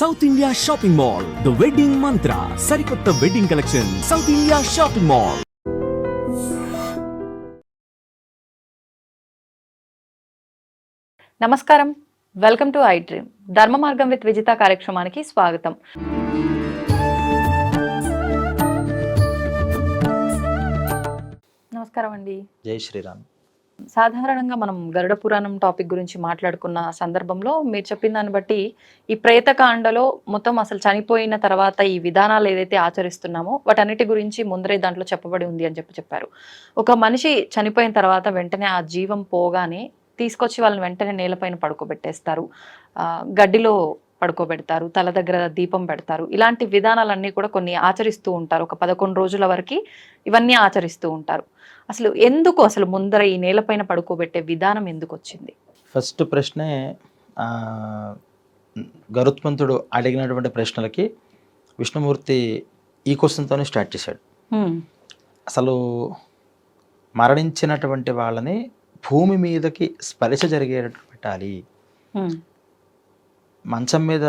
South India shopping mall, the wedding మంత్ర, సరికొత్త wedding collection, south India shopping mall. నమస్కారం, welcome to I dream. ధర్మ మార్గం with Vijitha కార్యక్రమానికి స్వాగతం. నమస్కారం అండి. జై శ్రీరామ్. సాధారణంగా మనం గరుడ పురాణం టాపిక్ గురించి మాట్లాడుకున్న సందర్భంలో మీరు చెప్పిన దాన్ని బట్టి ఈ ప్రేతకాండలో మొత్తం అసలు చనిపోయిన తర్వాత ఈ విధానాలు ఏదైతే ఆచరిస్తున్నామో వాటన్నిటి గురించి ముందరే దాంట్లో చెప్పబడి ఉంది అని చెప్పారు. ఒక మనిషి చనిపోయిన తర్వాత వెంటనే ఆ జీవం పోగానే తీసుకొచ్చి వాళ్ళని వెంటనే నేలపైన పడుకోబెట్టేస్తారు, గడ్డిలో పడుకోబెడతారు, తల దగ్గర దీపం పెడతారు. ఇలాంటి విధానాలన్నీ కూడా కొన్ని ఆచరిస్తూ ఉంటారు. ఒక 11 రోజుల వరకు ఇవన్నీ ఆచరిస్తూ ఉంటారు. అసలు ముందర ఈ నేలపైన పడుకోబెట్టే విధానం ఎందుకు వచ్చింది? ఫస్ట్ ప్రశ్నే గరుత్మంతుడు అడిగినటువంటి ప్రశ్నలకి విష్ణుమూర్తి ఈ క్వశ్చన్తోనే స్టార్ట్ చేశాడు. అసలు మరణించినటువంటి వాళ్ళని భూమి మీదకి స్పర్శ జరిగేటట్టు పెట్టాలి. మంచం మీద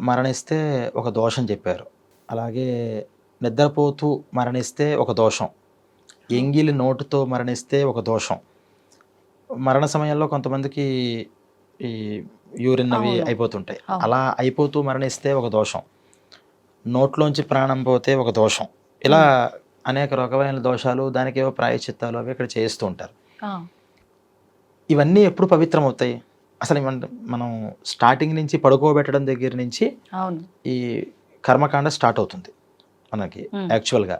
మరణిస్తే ఒక దోషం చెప్పారు. అలాగే నిద్రపోతూ మరణిస్తే ఒక దోషం, ఎంగిలి నోటుతో మరణిస్తే ఒక దోషం. మరణ సమయంలో కొంతమందికి ఈ యూరిన్ అవి అయిపోతుంటాయి, అలా అయిపోతూ మరణిస్తే ఒక దోషం, నోట్లోంచి ప్రాణం పోతే ఒక దోషం. ఇలా అనేక రకమైన దోషాలు, దానికి ఏవో ప్రాయశ్చిత్తాలు అవి ఇక్కడ చేస్తూ ఉంటారు. ఇవన్నీ ఎప్పుడు పవిత్రం అవుతాయి? అసలు మనం స్టార్టింగ్ నుంచి పడుకోబెట్టడం దగ్గర నుంచి ఈ కర్మకాండ స్టార్ట్ అవుతుంది మనకి. యాక్చువల్గా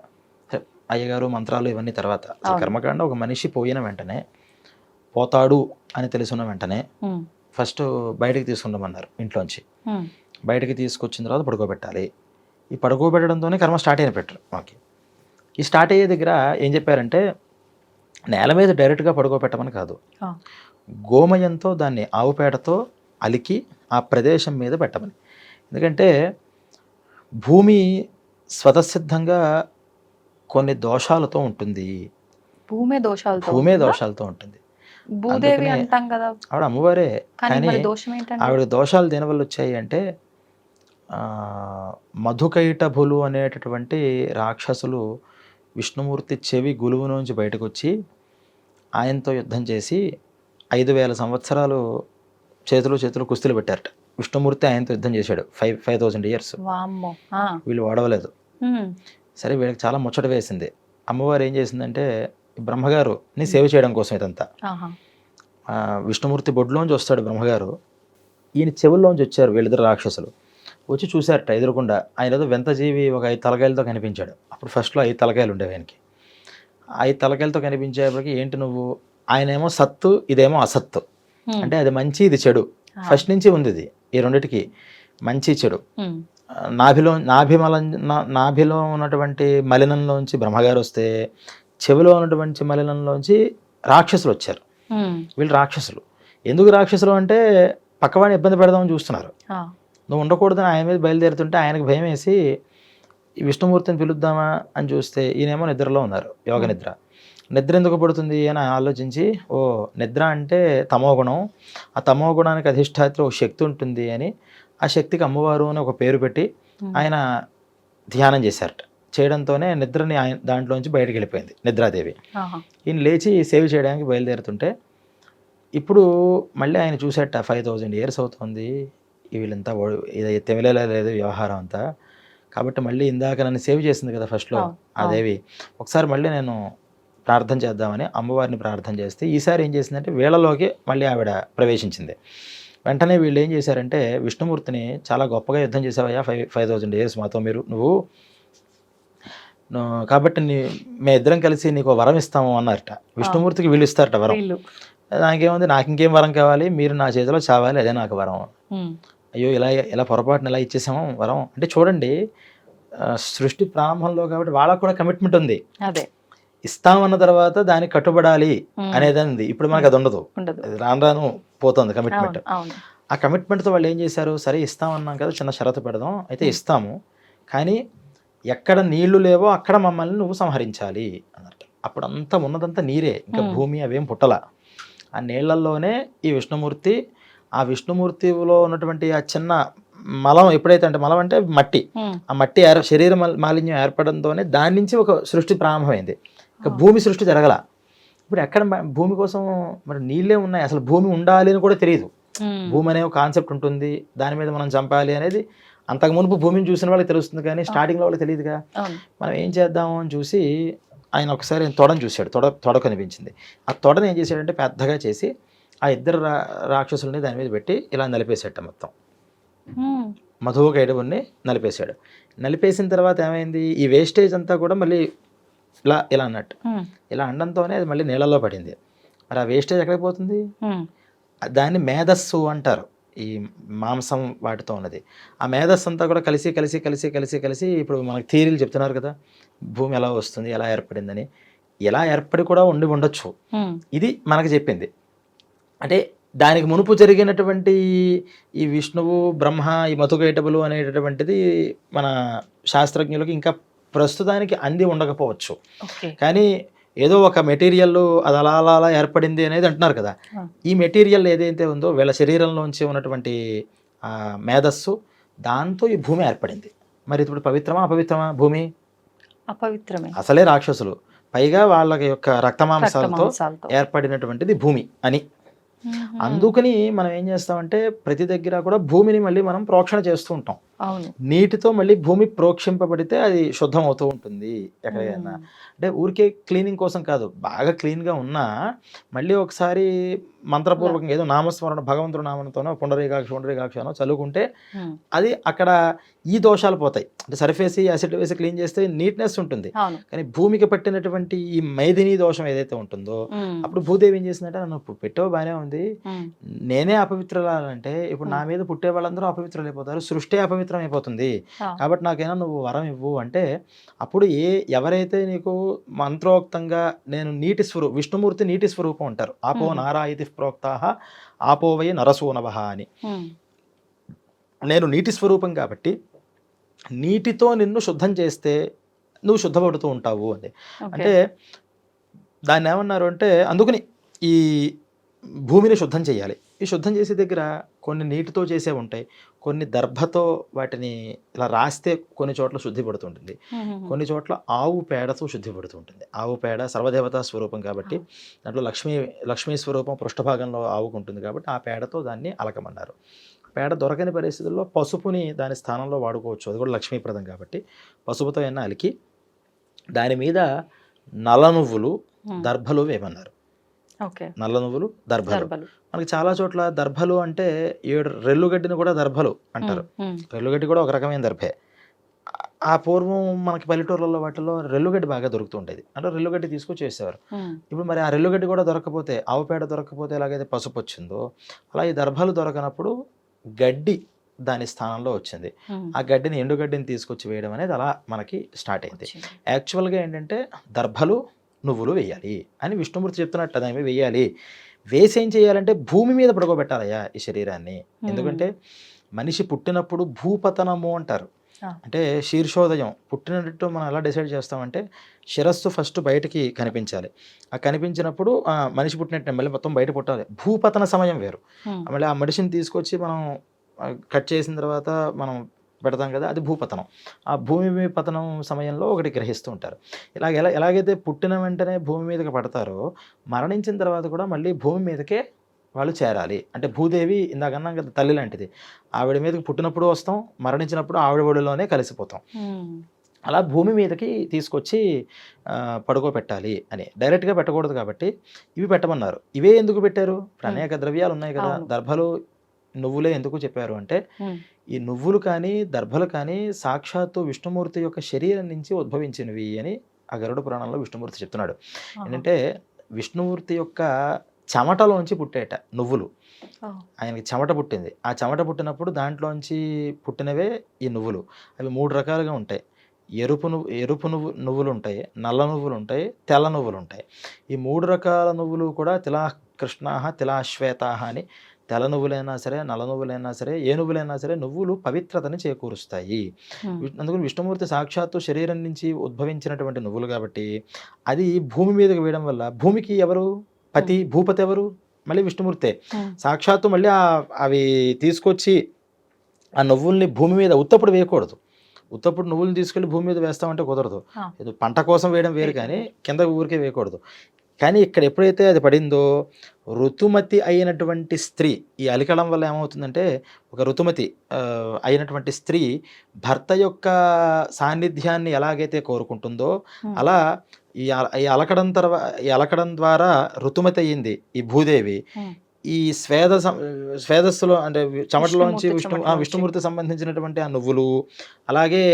అయ్యగారు మంత్రాలు ఇవన్నీ తర్వాత, కర్మకాండ ఒక మనిషి పోయిన వెంటనే, పోతాడు అని తెలుసున్న వెంటనే ఫస్ట్ బయటకు తీసుకుంటామన్నారు. ఇంట్లోంచి బయటకు తీసుకొచ్చిన తర్వాత పడుకోబెట్టాలి. ఈ పడుకోబెట్టడంతోనే కర్మ స్టార్ట్ అయిన పెట్టరు మాకి. ఈ స్టార్ట్ అయ్యే దగ్గర ఏం చెప్పారంటే, నేల మీద డైరెక్ట్గా పడుకోబెట్టమని కాదు, గోమయంతో దాన్ని ఆవు పేడతో అలికి ఆ ప్రదేశం మీద పెట్టమని. ఎందుకంటే భూమి స్వతసిద్ధంగా కొన్ని దోషాలతో ఉంటుంది. భూమే దోషాలతో ఉంటుంది. భూదేవి అంటాం కదా, ఆవిడ అమ్మవారే. కానీ ఆవిడ దోషాలు దేనివల్ల వచ్చాయి అంటే, మధుకైటభులు అనేటటువంటి రాక్షసులు విష్ణుమూర్తి చెవి గులువు నుంచి బయటకు వచ్చి ఆయనతో యుద్ధం చేసి 5,000 సంవత్సరాలు చేతులు కుస్తీలు పెట్టారట. విష్ణుమూర్తి ఆయనతో యుద్ధం చేశాడు 5,000 years. వీళ్ళు ఓడవలేదు. సరే, వీళ్ళకి చాలా ముచ్చట వేసింది. అమ్మవారు ఏం చేసిందంటే, బ్రహ్మగారుని సేవ చేయడం కోసం ఇదంతా, విష్ణుమూర్తి బొడ్లోంచి వస్తాడు బ్రహ్మగారు, ఈయన చెవుల్లోంచి వచ్చారు వీళ్ళిద్దరు రాక్షసులు. వచ్చి చూశారట ఎదురుకుండా. ఆయన ఏదో వింత జీవి ఒక 5 తలకాయలతో కనిపించాడు. అప్పుడు ఫస్ట్లో 5 తలకాయలు ఉండేవి ఆయనకి. 5 తలకాయలతో కనిపించేప్పటికి, ఏంటి నువ్వు? ఆయనేమో సత్తు, ఇదేమో అసత్తు. అంటే అది మంచి, ఇది చెడు. ఫస్ట్ నుంచి ఉంది ఇది, ఈ రెండిటికి మంచి చెడు. నాభిలో ఉన్నటువంటి మలినంలోంచి బ్రహ్మగారు వస్తే, చెవిలో ఉన్నటువంటి మలినంలోంచి రాక్షసులు వచ్చారు. వీళ్ళు రాక్షసులు. ఎందుకు రాక్షసులు అంటే, పక్కవాడిని ఇబ్బంది పెడదామని చూస్తున్నారు. నువ్వు ఉండకూడదని ఆయన మీద బయలుదేరుతుంటే ఆయనకు భయం వేసి విష్ణుమూర్తిని పిలుద్దామా అని చూస్తే, ఈయనేమో నిద్రలో ఉన్నారు, యోగ నిద్ర. నిద్ర ఎందుకు పడుతుంది అని ఆలోచించి, ఓ నిద్ర అంటే తమోగుణం, ఆ తమోగుణానికి అధిష్టాత్రి ఒక శక్తి ఉంటుంది అని, ఆ శక్తికి అమ్మవారు అని ఒక పేరు పెట్టి ఆయన ధ్యానం చేశారట. చేయడంతోనే నిద్రని ఆయన దాంట్లోంచి బయటకు వెళ్ళిపోయింది నిద్రాదేవి. ఈయన లేచి సేవ చేయడానికి బయలుదేరుతుంటే, ఇప్పుడు మళ్ళీ ఆయన చూసేట 5,000 years అవుతుంది, వీళ్ళంతా ఇది తెమిలేలా లేదు వ్యవహారం అంతా. కాబట్టి మళ్ళీ ఇందాక నన్ను సేవ్ చేసింది కదా ఫస్ట్లో ఆ దేవి, ఒకసారి మళ్ళీ నేను ప్రార్థన చేద్దామని అమ్మవారిని ప్రార్థన చేస్తే, ఈసారి ఏం చేసిందంటే వీళ్ళలోకి మళ్ళీ ఆవిడ ప్రవేశించింది. వెంటనే వీళ్ళు ఏం చేశారంటే, విష్ణుమూర్తిని చాలా గొప్పగా యుద్ధం చేసావయ్యా 5,000 years మాతో నువ్వు కాబట్టి మేము ఇద్దరం కలిసి నీకు వరం ఇస్తాము అన్నారట. విష్ణుమూర్తికి వీళ్ళు ఇస్తారట వరం. నాకేముంది, నాకు ఇంకేం వరం కావాలి, మీరు నా చేతిలో చావాలి, అదే నాకు వరం. అయ్యో, ఇలా పొరపాటున ఇలా ఇచ్చేసాము వరం అంటే. చూడండి, సృష్టి ప్రారంభంలో కాబట్టి వాళ్ళకు కూడా కమిట్మెంట్ ఉంది. ఇస్తామన్న తర్వాత దానికి కట్టుబడాలి అనేది ఉంది. ఇప్పుడు మనకు అది ఉండదు, రాను పోతుంది కమిట్మెంట్. ఆ కమిట్మెంట్తో వాళ్ళు ఏం చేశారు, సరే ఇస్తామన్నాం కదా, చిన్న షరతు పెడదాం, అయితే ఇస్తాము, కానీ ఎక్కడ నీళ్లు లేవో అక్కడ మమ్మల్ని నువ్వు సంహరించాలి అన్నట్టు. అప్పుడు అంతా ఉన్నదంతా నీరే, ఇంకా భూమి అవేం పుట్టల. ఆ నీళ్లల్లోనే ఈ విష్ణుమూర్తి, ఆ విష్ణుమూర్తిలో ఉన్నటువంటి ఆ చిన్న మలం ఎప్పుడైతే అంటే మలం అంటే మట్టి, ఉమ్, ఆ మట్టి శరీర మాలిన్యం ఏర్పడంతోనే దాని నుంచి ఒక సృష్టి ప్రారంభమైంది. ఇక భూమి సృష్టి జరగల. ఇప్పుడు ఎక్కడ భూమి కోసం మరి నీళ్ళే ఉన్నాయి, అసలు భూమి ఉండాలి అని కూడా తెలియదు. ఉమ్, భూమి అనే ఒక కాన్సెప్ట్ ఉంటుంది, దాని మీద మనం చంపాలి అనేది అంతకు మునుపు భూమిని చూసిన వాళ్ళకి తెలుస్తుంది, కానీ స్టార్టింగ్లో వాళ్ళకి తెలియదుగా. అవును. మనం ఏం చేద్దాము అని చూసి ఆయన ఒకసారి తొడని చూశాడు, తొడ కనిపించింది. ఆ తొడని ఏం చేశాడంటే పెద్దగా చేసి ఆ ఇద్దరు రాక్షసుల్ని దాని మీద పెట్టి ఇలా నలిపేసేట మొత్తం. ఉమ్, మధుకైటవుని నలిపేశాడు. నలిపేసిన తర్వాత ఏమైంది, ఈ వేస్టేజ్ అంతా కూడా మళ్ళీ ఇలా అన్నట్టు ఉమ్, ఇలా అండంతోనే అది మళ్ళీ నీళ్ళలో పడింది. మరి ఆ వేస్టేజ్ ఎక్కడికి పోతుంది? ఉమ్, దాన్ని మేధస్సు అంటారు, ఈ మాంసం వాటితో ఉన్నది. ఆ మేధస్సు అంతా కూడా కలిసి కలిసి కలిసి కలిసి కలిసి ఇప్పుడు మనకు థియరీలు చెప్తున్నారు కదా, భూమి ఎలా వస్తుంది, ఎలా ఏర్పడిందని. ఎలా ఏర్పడి కూడా ఉండొచ్చు. ఉమ్, ఇది మనకు చెప్పింది. అంటే దానికి మునుపు జరిగినటువంటి ఈ విష్ణువు బ్రహ్మ ఈ మధుకైటబులు అనేటటువంటిది మన శాస్త్రజ్ఞులకు ఇంకా ప్రస్తుతానికి అంది ఉండకపోవచ్చు. ఓకే. కానీ ఏదో ఒక మెటీరియల్ అది అలా అలా అలా ఏర్పడింది అనేది అంటున్నారు కదా. ఈ మెటీరియల్ ఏదైతే ఉందో వీళ్ళ శరీరంలోంచి ఉన్నటువంటి మేధస్సు, దాంతో ఈ భూమి ఏర్పడింది. మరి ఇప్పుడు పవిత్రమా అపవిత్రమా భూమి? అపవిత్రమే. అసలే రాక్షసులు, పైగా వాళ్ళ యొక్క రక్తమాంసాలతో రక్తమాంసాలతో. ఏర్పడినటువంటిది భూమి అని. ఉమ్, అందుకని మనం ఏం చేస్తామంటే ప్రతి దగ్గర కూడా భూమిని మళ్ళీ మనం ప్రోక్షణ చేస్తూ ఉంటాం. అవును. నీటితో మళ్ళీ భూమి ప్రోక్షింపబడితే అది శుద్ధం అవుతూ ఉంటుంది ఎక్కడైనా. అంటే ఊరికే క్లీనింగ్ కోసం కాదు, బాగా క్లీన్గా ఉన్నా మళ్ళీ ఒకసారి మంత్రపూర్వకంగా ఏదో నామస్మరణ భగవంతుడు నామంతోనో పుండరీకాక్ష అనో చదువుకుంటే ఉమ్, అది అక్కడ ఈ దోషాలు పోతాయి. అంటే సర్ఫేసి యాసిడ్ వేసి క్లీన్ చేస్తే నీట్నెస్ ఉంటుంది. అవును. కానీ భూమికి పట్టినటువంటి ఈ మైథిని దోషం ఏదైతే ఉంటుందో ఉమ్, అప్పుడు భూదేవి ఏం చేసిందంటే నన్ను పెట్టావు బాగానే ఉంది, ఉమ్, నేనే అపవిత్రులంటే ఇప్పుడు నా మీద పుట్టే వాళ్ళందరూ అపవిత్రులు అయిపోతారు, సృష్టి అపవిత్రం అయిపోతుంది. ఆ. కాబట్టి నాకైనా నువ్వు వరం ఇవ్వు అంటే అప్పుడు ఎవరైతే నీకు మంత్రోక్తంగా నేను విష్ణుమూర్తి నీటి స్వరూపం అంటారు. ఆపో నారాయితి ప్రోక్తాహ ఆపోవై నరసూనవహ అని. ఉమ్, నేను నీటి స్వరూపం కాబట్టి నీటితో నిన్ను శుద్ధం చేస్తే నువ్వు శుద్ధపడుతూ ఉంటావు అని. ఓకే. అంటే దాన్ని ఏమన్నారు అంటే అందుకని ఈ భూమిని శుద్ధం చేయాలి. ఈ శుద్ధం చేసే దగ్గర కొన్ని నీటితో చేసే ఉంటాయి, కొన్ని దర్భతో వాటిని ఇలా రాస్తే కొన్ని చోట్ల శుద్ధి పడుతుంటుంది, ఉమ్, కొన్ని చోట్ల ఆవు పేడతో శుద్ధి పడుతుంటుంది. ఆవు పేడ సర్వదేవతా స్వరూపం కాబట్టి దాంట్లో లక్ష్మీ స్వరూపం పృష్ఠభాగంలో ఆవుకు ఉంటుంది కాబట్టి ఆ పేడతో దాన్ని అలకమన్నారు. పేడ దొరకని పరిస్థితుల్లో పసుపుని దాని స్థానంలో వాడుకోవచ్చు, అది కూడా లక్ష్మీప్రదం కాబట్టి పసుపుతో అయినా అలికి దాని మీద నల్ల నువ్వులు దర్భలు వేయమన్నారు. ఓకే. నల్ల నువ్వులు దర్భలు. దర్భలు. మనకి చాలా చోట్ల దర్భలు అంటే 7 రెల్లుగడ్డిని కూడా దర్భలు అంటారు. ఉమ్, రెల్లుగడ్డి కూడా ఒక రకమైన దర్భే. ఆ పూర్వం మనకి పల్లెటూర్లలో వాటిలో రెల్లుగడ్డి బాగా దొరుకుతూ ఉండేది, అంటే రెల్లుగడ్డి తీసుకొచ్చి చేసేవారు. ఉమ్, ఇప్పుడు మరి ఆ రెల్లుగడ్డి కూడా దొరకకపోతే, ఆవు పేడ దొరకకపోతే ఎలాగైతే పసుపు వచ్చిందో అలా ఈ దర్భలు దొరకనప్పుడు గడ్డి దాని స్థానంలో వచ్చింది. ఉమ్, ఆ గడ్డిని ఎండుగడ్డిని తీసుకొచ్చి వేయడం అనేది అలా మనకి స్టార్ట్ అయింది. వచ్చింది. యాక్చువల్గా ఏంటంటే దర్భలు నువ్వులు వేయాలి అని విష్ణుమూర్తి చెప్తున్నట్టు దాని మీద వేయాలి. వేసి ఏం చేయాలంటే భూమి మీద పడుకోబెట్టాలయ్యా ఈ శరీరాన్ని. ఎందుకంటే మనిషి పుట్టినప్పుడు భూపతనము అంటారు, అంటే శీర్షోదయం పుట్టినట్టు మనం ఎలా డిసైడ్ చేస్తామంటే శిరస్సు ఫస్ట్ బయటకి కనిపించాలి. ఆ కనిపించినప్పుడు మనిషి పుట్టినట్టు మళ్ళీ మొత్తం బయట పుట్టాలి. భూపతన సమయం వేరు. మళ్ళీ ఆ మనిషిని తీసుకొచ్చి మనం కట్ చేసిన తర్వాత మనం పెడతాం కదా, అది భూపతనం. ఆ భూమి పతనం సమయంలో ఒకటి గ్రహిస్తూ ఉంటారు. ఎలాగైతే పుట్టిన వెంటనే భూమి మీదకి పడతారో మరణించిన తర్వాత కూడా మళ్ళీ భూమి మీదకే వాళ్ళు చేరాలి. అంటే భూదేవి ఇందాకన్నా కదా తల్లి లాంటిది, ఆవిడ మీదకి పుట్టినప్పుడు వస్తాం, మరణించినప్పుడు ఆవిడ ఒడిలోనే కలిసిపోతాం. అలా భూమి మీదకి తీసుకొచ్చి పడుకోబెట్టాలి అని. డైరెక్ట్గా పెట్టకూడదు కాబట్టి ఇవి పెట్టమన్నారు. ఇవే ఎందుకు పెట్టారు? ఇప్పుడు అనేక ద్రవ్యాలు ఉన్నాయి కదా, దర్భలు నువ్వులే ఎందుకు చెప్పారు అంటే ఈ నువ్వులు కానీ దర్భలు కానీ సాక్షాత్తు విష్ణుమూర్తి యొక్క శరీరం నుంచి ఉద్భవించినవి అని ఆ గరుడ పురాణంలో విష్ణుమూర్తి చెప్తున్నాడు. ఏంటంటే విష్ణుమూర్తి యొక్క చెమటలోంచి పుట్టేట నువ్వులు. ఆయనకి చెమట పుట్టింది, ఆ చెమట పుట్టినప్పుడు దాంట్లోంచి పుట్టినవే ఈ నువ్వులు. అవి 3 రకాలుగా ఉంటాయి. ఎరుపు నువ్వులు ఉంటాయి, నల్ల నువ్వులు ఉంటాయి, తెల్ల నువ్వులు ఉంటాయి. ఈ 3 రకాల నువ్వులు కూడా తిలా కృష్ణాహ తిలా శ్వేతాహ అని. తెల్ల నువ్వులైనా సరే, నల్ల నువ్వులైనా సరే, ఏ నువ్వులైనా సరే నువ్వులు పవిత్రతని చేకూరుస్తాయి. అందుకని విష్ణుమూర్తి సాక్షాత్తు శరీరం నుంచి ఉద్భవించినటువంటి నువ్వులు కాబట్టి అది భూమి మీదకి వేయడం వల్ల భూమికి ఎవరు భూపతి ఎవరు? మళ్ళీ విష్ణుమూర్తే. సాక్షాత్తు మళ్ళీ అవి తీసుకొచ్చి ఆ నువ్వుల్ని భూమి మీద ఉత్తప్పుడు వేయకూడదు. ఉత్తప్పుడు నువ్వుల్ని తీసుకెళ్ళి భూమి మీద వేస్తామంటే కుదరదు. ఆ. ఏదో పంట కోసం వేయడం వేరు కానీ కింద ఊరికే వేయకూడదు. కానీ ఇక్కడ ఎప్పుడైతే అది పడిందో ఋతుమతి అయినటువంటి స్త్రీ, ఈ అలికడం వల్ల ఏమవుతుందంటే ఒక ఋతుమతి అయినటువంటి స్త్రీ భర్త యొక్క సాన్నిధ్యాన్ని ఎలాగైతే కోరుకుంటుందో అలా ఈ అలకడం ద్వారా ఋతుమతి అయ్యింది ఈ భూదేవి. ఈ స్వేదస్సులో అంటే చెమటలోంచి విష్ణుమూర్తి సంబంధించినటువంటి ఆ నువ్వులు, అలాగే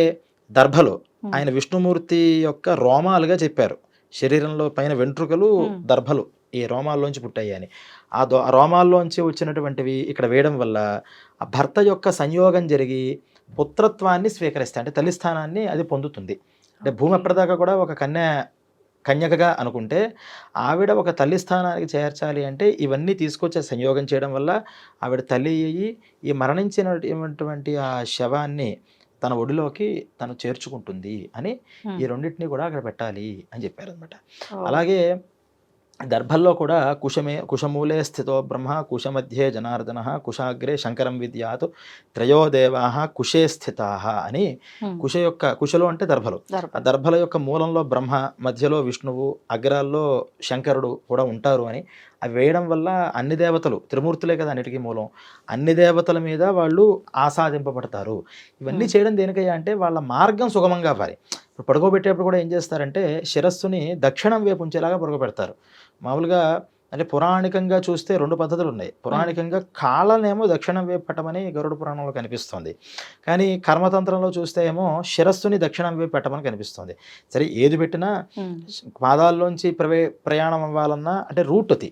దర్భలు ఆయన విష్ణుమూర్తి యొక్క రోమాలుగా చెప్పారు. శరీరంలో పైన వెంట్రుకలు దర్భలు ఈ రోమాల్లోంచి పుట్టాయి అని. ఆ రోమాల్లోంచి వచ్చినటువంటివి ఇక్కడ వేయడం వల్ల ఆ భర్త యొక్క సంయోగం జరిగి పుత్రత్వాన్ని స్వీకరిస్తాయి, అంటే తల్లి స్థానాన్ని అది పొందుతుంది. అంటే భూమి అప్పటిదాకా కూడా ఒక కన్యకగా అనుకుంటే ఆవిడ ఒక తల్లి స్థానానికి చేర్చాలి అంటే ఇవన్నీ తీసుకొచ్చే సంయోగం చేయడం వల్ల ఆవిడ తల్లి అయ్యి ఈ మరణించినటువంటి ఆ శవాన్ని తన ఒడిలోకి తను చేర్చుకుంటుంది అని ఈ రెండింటినీ కూడా అక్కడ పెట్టాలి అని చెప్పారు అనమాట. అలాగే దర్భల్లో కూడా కుశమూలే స్థితో బ్రహ్మ కుశమధ్యే జనార్దన కుశాగ్రే శంకరం విద్యాత్ త్రయోదేవా కుశే స్థితా అని కుశలో అంటే దర్భలు, ఆ దర్భల యొక్క మూలంలో బ్రహ్మ, మధ్యలో విష్ణువు, అగ్రాల్లో శంకరుడు కూడా ఉంటారు అని అవి వేయడం వల్ల అన్ని దేవతలు, త్రిమూర్తులే కదా అన్నిటికీ మూలం, అన్ని దేవతల మీద వాళ్ళు ఆసాదింపబడతారు. ఇవన్నీ చేయడం దేనికయ్యా అంటే వాళ్ళ మార్గం సుగమంగా పారి. ఇప్పుడు పడుకోబెట్టేప్పుడు కూడా ఏం చేస్తారంటే శిరస్సుని దక్షిణం వైపు ఉంచేలాగా పడుకోబెడతారు. మామూలుగా అంటే పురాణికంగా చూస్తే రెండు పద్ధతులు ఉన్నాయి. పురాణికంగా కాళ్ళనేమో దక్షిణం వైపు పెట్టమని గరుడ పురాణంలో కనిపిస్తుంది, కానీ కర్మతంత్రంలో చూస్తే ఏమో శిరస్సుని దక్షిణం వైపు పెట్టమని కనిపిస్తుంది. సరే ఏది పెట్టినా పాదాల్లోంచి ప్రయాణం అవ్వాలన్నా అంటే రూట్ అది.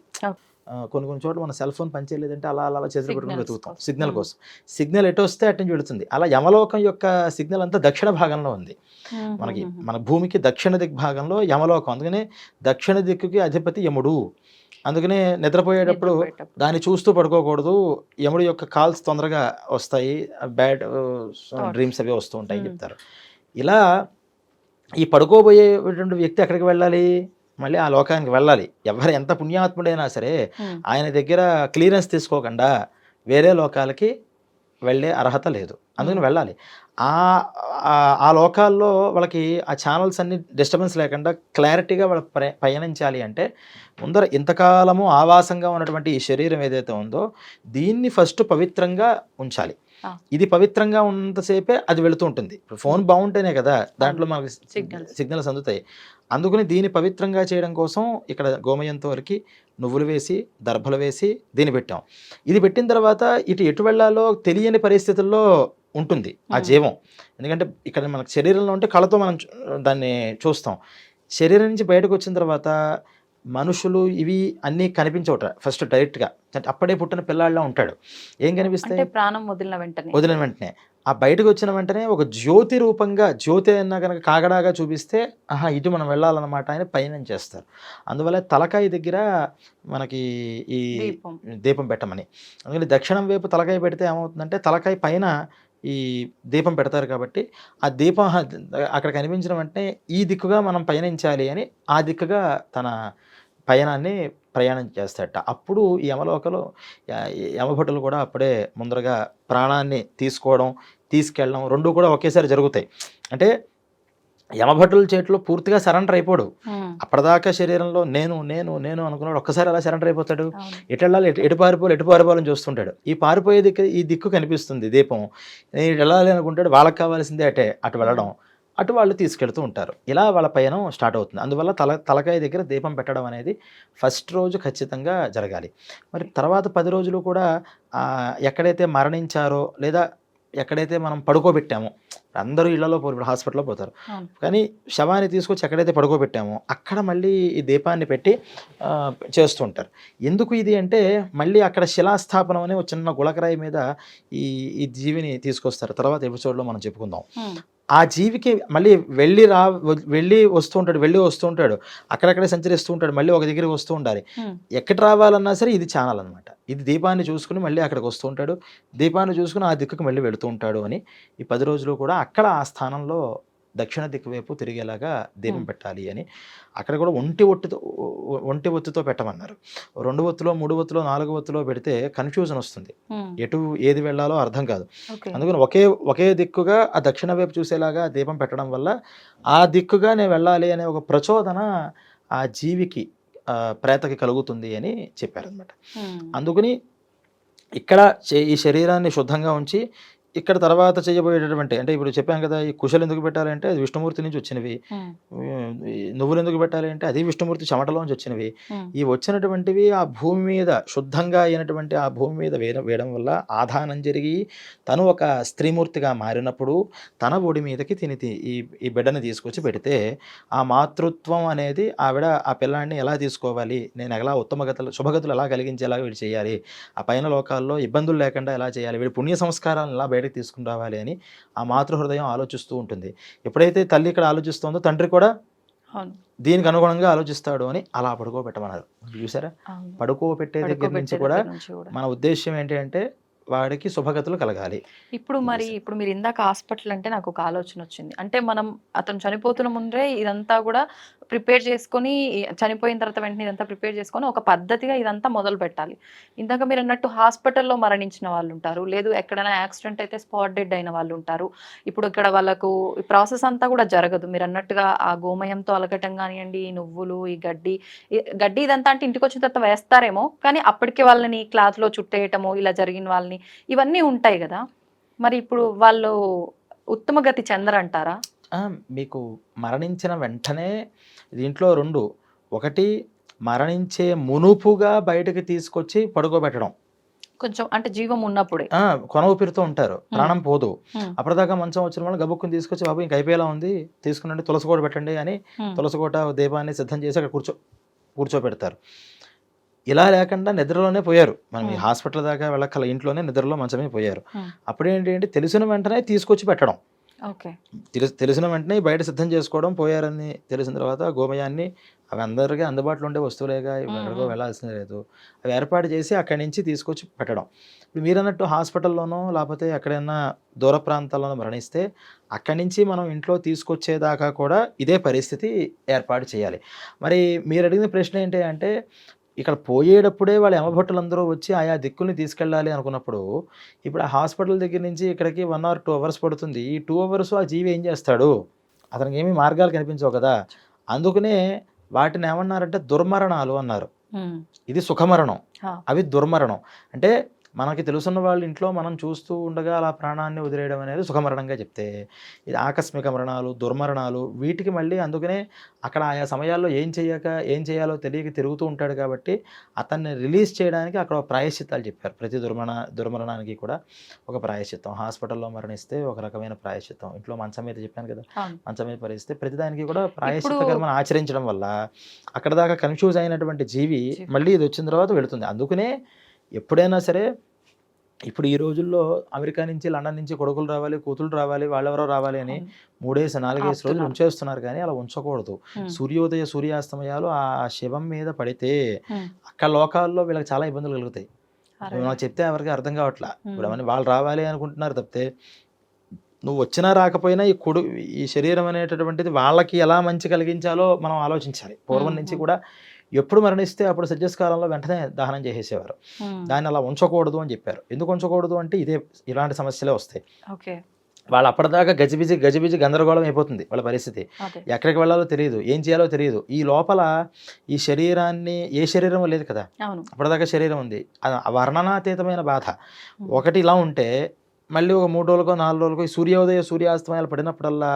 కొన్ని చోట్ల మన సెల్ ఫోన్ పనిచేయలేదంటే అలా చేతులు పెట్టుకుని వెతుకుతాం సిగ్నల్ కోసం. సిగ్నల్ ఎటు వస్తే అటు నుంచి వెళుతుంది. అలా యమలోకం యొక్క సిగ్నల్ అంతా దక్షిణ భాగంలో ఉంది. మన భూమికి దక్షిణ దిగ్భాగంలో యమలోకం, అందుకనే దక్షిణ దిక్కుకి అధిపతి యముడు. అందుకనే నిద్రపోయేటప్పుడు దాన్ని చూస్తూ పడుకోకూడదు. యముడు యొక్క కాల్స్ తొందరగా వస్తాయి, బ్యాడ్ డ్రీమ్స్ అవి వస్తూ ఉంటాయి చెప్తారు. ఇలా ఈ పడుకోబోయేటువంటి వ్యక్తి ఎక్కడికి వెళ్ళాలి? మళ్ళీ ఆ లోకానికి వెళ్ళాలి. ఎవరు ఎంత పుణ్యాత్ముడైనా సరే ఆయన దగ్గర క్లియరెన్స్ తీసుకోకుండా వేరే లోకాలకి వెళ్ళే అర్హత లేదు. అందుకని వెళ్ళాలి. ఆ లోకాల్లో వాళ్ళకి ఆ ఛానల్స్ అన్ని డిస్టర్బెన్స్ లేకుండా క్లారిటీగా వాళ్ళు పయనించాలి అంటే ముందర ఇంతకాలము ఆవాసంగా ఉన్నటువంటి ఈ శరీరం ఏదైతే ఉందో దీన్ని ఫస్ట్ పవిత్రంగా ఉంచాలి. ఇది పవిత్రంగా ఉన్నంతసేపే అది వెళుతూ ఉంటుంది. ఫోన్ బాగుంటేనే కదా దాంట్లో మనకి సిగ్నల్స్ అందుతాయి. అందుకని దీన్ని పవిత్రంగా చేయడం కోసం ఇక్కడ గోమయంతో వరకు నువ్వులు వేసి దర్భలు వేసి దీన్ని పెట్టాం. ఇది పెట్టిన తర్వాత ఎటు వెళ్ళాలో తెలియని పరిస్థితుల్లో ఉంటుంది ఆ జీవం. ఎందుకంటే ఇక్కడ మనకు శరీరంలో ఉంటే కళ్ళతో మనం దాన్ని చూస్తాం. శరీరం నుంచి బయటకు వచ్చిన తర్వాత మనుషులు ఇవి అన్నీ కనిపించవట ఫస్ట్ డైరెక్ట్గా. అప్పుడే పుట్టిన పిల్లాడిలా ఉంటాడు. ఏం కనిపిస్తాయి? ప్రాణం వదిలిన వెంటనే ఆ బయటకు వచ్చిన వెంటనే ఒక జ్యోతి రూపంగా, జ్యోతి అన్నా కనుక కాగడాగా చూపిస్తే ఆహా ఇటు మనం వెళ్ళాలన్నమాట అని పయనం చేస్తారు. అందువల్ల తలకాయ దగ్గర మనకి ఈ దీపం పెట్టమని. అందుకని దక్షిణం వైపు తలకాయ పెడితే ఏమవుతుందంటే తలకాయ పైన ఈ దీపం పెడతారు కాబట్టి ఆ దీపం అక్కడ కనిపించిన వెంటనే ఈ దిక్కుగా మనం పయనించాలి అని ఆ దిక్కుగా తన ప్రయాణం చేస్తాడట. అప్పుడు ఈ యమలోకలో యమభటులు కూడా అప్పుడే ముందరగా ప్రాణాన్ని తీసుకెళ్ళడం రెండు కూడా ఒకేసారి జరుగుతాయి. అంటే యమభటుల చేతిలో పూర్తిగా సరెండర్ అయిపోడు. అప్పటిదాకా శరీరంలో నేను నేను నేను అనుకున్నాడు, ఒక్కసారి అలా సరెండర్ అయిపోతాడు. ఎటు వెళ్ళాలి, ఎటు పారిపోవాలని చూస్తుంటాడు. ఈ పారిపోయే ఈ దిక్కు కనిపిస్తుంది దీపం. వెళ్ళాలి అనుకుంటాడు, వాళ్ళకి కావాల్సిందే అటు వెళ్ళడం, అటు వాళ్ళు తీసుకెళ్తూ ఉంటారు. ఇలా వాళ్ళ పయనం స్టార్ట్ అవుతుంది. అందువల్ల తలకాయ దగ్గర దీపం పెట్టడం అనేది ఫస్ట్ రోజు ఖచ్చితంగా జరగాలి. మరి తర్వాత 10 రోజులు కూడా ఎక్కడైతే మరణించారో లేదా ఎక్కడైతే మనం పడుకోబెట్టామో, అందరూ ఇళ్లలో ఇప్పుడు హాస్పిటల్లో పోతారు, కానీ శవాన్ని తీసుకొచ్చి ఎక్కడైతే పడుకోబెట్టామో అక్కడ మళ్ళీ ఈ దీపాన్ని పెట్టి చేస్తూ ఉంటారు. ఎందుకు ఇది అంటే మళ్ళీ అక్కడ శిలాస్థాపనం అనే ఒక చిన్న గులకరాయి మీద ఈ జీవిని తీసుకొస్తారు. తర్వాత ఎపిసోడ్లో మనం చెప్పుకుందాం. ఆ జీవికి మళ్ళీ వెళ్ళి వస్తూ ఉంటాడు, అక్కడక్కడే సంచరిస్తూ ఉంటాడు, మళ్ళీ ఒక దగ్గరికి వస్తూ ఉండాలి. ఎక్కడ రావాలన్నా సరే ఇది ఛానల్ అనమాట. ఇది దీపాన్ని చూసుకుని మళ్ళీ అక్కడికి వస్తూ ఉంటాడు, దీపాన్ని చూసుకుని ఆ దిక్కుకు మళ్ళీ వెళుతూ ఉంటాడు అని ఈ 10 రోజులు కూడా అక్కడ ఆ స్థానంలో దక్షిణ దిక్కు వైపు తిరిగేలాగా దీపం పెట్టాలి అని. అక్కడ కూడా ఒంటి ఒత్తితో పెట్టమన్నారు. 2 ఒత్తులో 3 ఒత్తులో 4 ఒత్తులో పెడితే కన్ఫ్యూజన్ వస్తుంది, ఎటు ఏది వెళ్ళాలో అర్థం కాదు. అందుకని ఒకే దిక్కుగా ఆ దక్షిణ వైపు చూసేలాగా దీపం పెట్టడం వల్ల ఆ దిక్కుగా నేను వెళ్ళాలి అనే ఒక ప్రచోదన ఆ జీవికి ప్రేతకి కలుగుతుంది అని చెప్పారనమాట. అందుకని ఇక్కడ ఈ శరీరాన్ని శుద్ధంగా ఉంచి ఇక్కడ తర్వాత చేయబోయేటటువంటి, అంటే ఇప్పుడు చెప్పాం కదా, ఈ కుశలు ఎందుకు పెట్టాలంటే అది విష్ణుమూర్తి నుంచి వచ్చినవి, నువ్వులు ఎందుకు పెట్టాలి అంటే అది విష్ణుమూర్తి చెమటలోంచి వచ్చినవి. ఈ వచ్చినటువంటివి ఆ భూమి మీద శుద్ధంగా అయినటువంటి ఆ భూమి మీద వేయడం వల్ల ఆధానం జరిగి తను ఒక స్త్రీమూర్తిగా మారినప్పుడు తన ఒడి మీదకి ఈ బిడ్డని తీసుకొచ్చి పెడితే ఆ మాతృత్వం అనేది ఆ పిల్లాన్ని ఎలా తీసుకోవాలి, నేను ఎలా శుభగతులు ఎలా కలిగించేలాగా వీడు చేయాలి, ఆ పైన లోకాల్లో ఇబ్బందులు లేకుండా ఎలా చేయాలి, వీడి పుణ్య సంస్కారాలను ఎలా బయటకు తీసుకుని రావాలి అని ఆ మాతృహృదయం ఆలోచిస్తూ ఉంటుంది. ఎప్పుడైతే తల్లి ఇక్కడ ఆలోచిస్తుందో తండ్రి కూడా దీనికి అనుగుణంగా ఆలోచిస్తాడు అని అలా పడుకోబెట్టమన్నారు. చూసారా, పడుకోబెట్టే దగ్గర నుంచి కూడా మన ఉద్దేశం ఏంటి అంటే వాడికి శుభగతులు కలగాలి. ఇప్పుడు మీరు ఇందాక హాస్పిటల్ అంటే నాకు ఒక ఆలోచన వచ్చింది. అంటే మనం అతను చనిపోతున్న ముందే ఇదంతా కూడా ప్రిపేర్ చేసుకొని, చనిపోయిన తర్వాత వెంటనే ఇదంతా ప్రిపేర్ చేసుకొని ఒక పద్ధతిగా ఇదంతా మొదలు పెట్టాలి. ఇందాక మీరు అన్నట్టు హాస్పిటల్లో మరణించిన వాళ్ళు ఉంటారు, లేదు ఎక్కడైనా యాక్సిడెంట్ అయితే స్పాట్ డెడ్ అయిన వాళ్ళు ఉంటారు. ఇప్పుడు ఇక్కడ వాళ్ళకు ఈ ప్రాసెస్ అంతా కూడా జరగదు. మీరు అన్నట్టుగా ఆ గోమయంతో అలగటం కానివ్వండి, ఈ నువ్వులు, ఈ గడ్డి ఇదంతా అంటే ఇంటికి వచ్చిన తర్వాత వేస్తారేమో, కానీ అప్పటికే వాళ్ళని క్లాత్లో చుట్టేయటము, ఇలా జరిగిన వాళ్ళని, ఇవన్నీ ఉంటాయి కదా. మరి ఇప్పుడు వాళ్ళు ఉత్తమ గతి చెందరంటారా? మీకు మరణించిన వెంటనే దీంట్లో 2, ఒకటి మరణించే మునుపుగా బయటకు తీసుకొచ్చి పడుకోబెట్టడం, కొంచెం అంటే జీవం ఉన్నప్పుడే కొన ఊపిరితో ఉంటారు, ప్రాణం పోదు. అప్పటిదాకా మంచం వచ్చిన వాళ్ళు గబుక్కుని తీసుకొచ్చి బాబు ఇంక అయిపోయేలా ఉంది, తీసుకునండి తులసికోట పెట్టండి అని తులసికోట దీపాన్ని సిద్ధం చేసి అక్కడ కూర్చోబెడతారు. ఇలా లేకుండా నిద్రలోనే పోయారు. మనం ఈ హాస్పిటల్ దాకా వెళ్ళక్కల, ఇంట్లోనే నిద్రలో మంచమే పోయారు. అప్పుడేంటి అంటే తెలిసిన వెంటనే తీసుకొచ్చి పెట్టడం, తెలిసిన వెంటనే బయట సిద్ధం చేసుకోవడం. పోయారని తెలిసిన తర్వాత గోమయాన్ని, అవి అందరికీ అందుబాటులో ఉండే వస్తువులేగా, ఎక్కడికో వెళ్ళాల్సింది లేదు, అవి ఏర్పాటు చేసి అక్కడి నుంచి తీసుకొచ్చి పెట్టడం. ఇప్పుడు మీరు అన్నట్టు హాస్పిటల్లోనో లేకపోతే ఎక్కడైనా దూర ప్రాంతాల్లోనో మరణిస్తే అక్కడి నుంచి మనం ఇంట్లో తీసుకొచ్చేదాకా కూడా ఇదే పరిస్థితి ఏర్పాటు చేయాలి. మరి మీరు అడిగిన ప్రశ్న ఏంటి అంటే, ఇక్కడ పోయేటప్పుడే వాళ్ళ యమభట్టులందరూ వచ్చి ఆయా దిక్కుల్ని తీసుకెళ్ళాలి అనుకున్నప్పుడు, ఇప్పుడు ఆ హాస్పిటల్ దగ్గర నుంచి ఇక్కడికి 1 or 2 hours పడుతుంది. ఈ 2 hours ఆ జీవి ఏం చేస్తాడు, అతనికి ఏమీ మార్గాలు కనిపించవు కదా. అందుకనే వాటిని ఏమన్నారంటే దుర్మరణాలు అన్నారు. ఇది సుఖమరణం, అవి దుర్మరణం. అంటే మనకి తెలుసున్న వాళ్ళ ఇంట్లో మనం చూస్తూ ఉండగా అలా ప్రాణాన్ని వదిలేయడం అనేది సుఖమరణంగా చెప్తే, ఇది ఆకస్మిక మరణాలు, దుర్మరణాలు. వీటికి మళ్ళీ అందుకనే అక్కడ ఆయా సమయాల్లో ఏం చేయాలో తెలియక తిరుగుతూ ఉంటాడు కాబట్టి అతన్ని రిలీజ్ చేయడానికి అక్కడ ప్రాయశ్చిత్తాలు చెప్పారు. ప్రతి దుర్మరణానికి కూడా ఒక ప్రాయశ్చిత్తం. హాస్పిటల్లో మరణిస్తే ఒక రకమైన ప్రాయశ్చిత్తం, ఇంట్లో మంచం మీద చెప్పాను కదా, మంచం మీద పరిస్తే ప్రతిదానికి కూడా ప్రాయశ్చిత్త కర్మను ఆచరించడం వల్ల అక్కడ దాకా కన్ఫ్యూజ్ అయినటువంటి జీవి మళ్ళీ ఇది వచ్చిన తర్వాత వెళుతుంది. అందుకనే ఎప్పుడైనా సరే, ఇప్పుడు ఈ రోజుల్లో అమెరికా నుంచి, లండన్ నుంచి కొడుకులు రావాలి, కూతుళ్ళు రావాలి, వాళ్ళెవరో రావాలి అని 3-4 రోజులు ఉంచేస్తున్నారు. కానీ అలా ఉంచకూడదు. సూర్యోదయ సూర్యాస్తమయాలు ఆ శవం మీద పడితే అక్కడ లోకాల్లో వీళ్ళకి చాలా ఇబ్బందులు కలుగుతాయి. నాకు చెప్తే ఎవరికి అర్థం కావట్లా. ఇప్పుడు అవన్నీ వాళ్ళు రావాలి అనుకుంటున్నారు తప్పితే, నువ్వు వచ్చినా రాకపోయినా ఈ శరీరం అనేటటువంటిది వాళ్ళకి ఎలా మంచి కలిగించాలో మనం ఆలోచించాలి. పూర్వం నుంచి కూడా ఎప్పుడు మరణిస్తే అప్పుడు సజ్జస్కాలంలో వెంటనే దహనం చేసేసేవారు. దాన్ని అలా ఉంచకూడదు అని చెప్పారు. ఎందుకు ఉంచకూడదు అంటే ఇలాంటి సమస్యలే వస్తాయి. వాళ్ళు అప్పటిదాకా గజిబిజి గందరగోళం అయిపోతుంది వాళ్ళ పరిస్థితి. ఎక్కడికి వెళ్ళాలో తెలియదు, ఏం చేయాలో తెలియదు. ఈ లోపల ఈ శరీరాన్ని, ఏ శరీరం లేదు కదా, అప్పటిదాకా శరీరం ఉంది, వర్ణనాతీతమైన బాధ. ఒకటి ఇలా ఉంటే మళ్ళీ ఒక 3 రోజులకో 4 రోజులకో ఈ సూర్యోదయ సూర్యాస్తమయాలు పడినప్పుడల్లా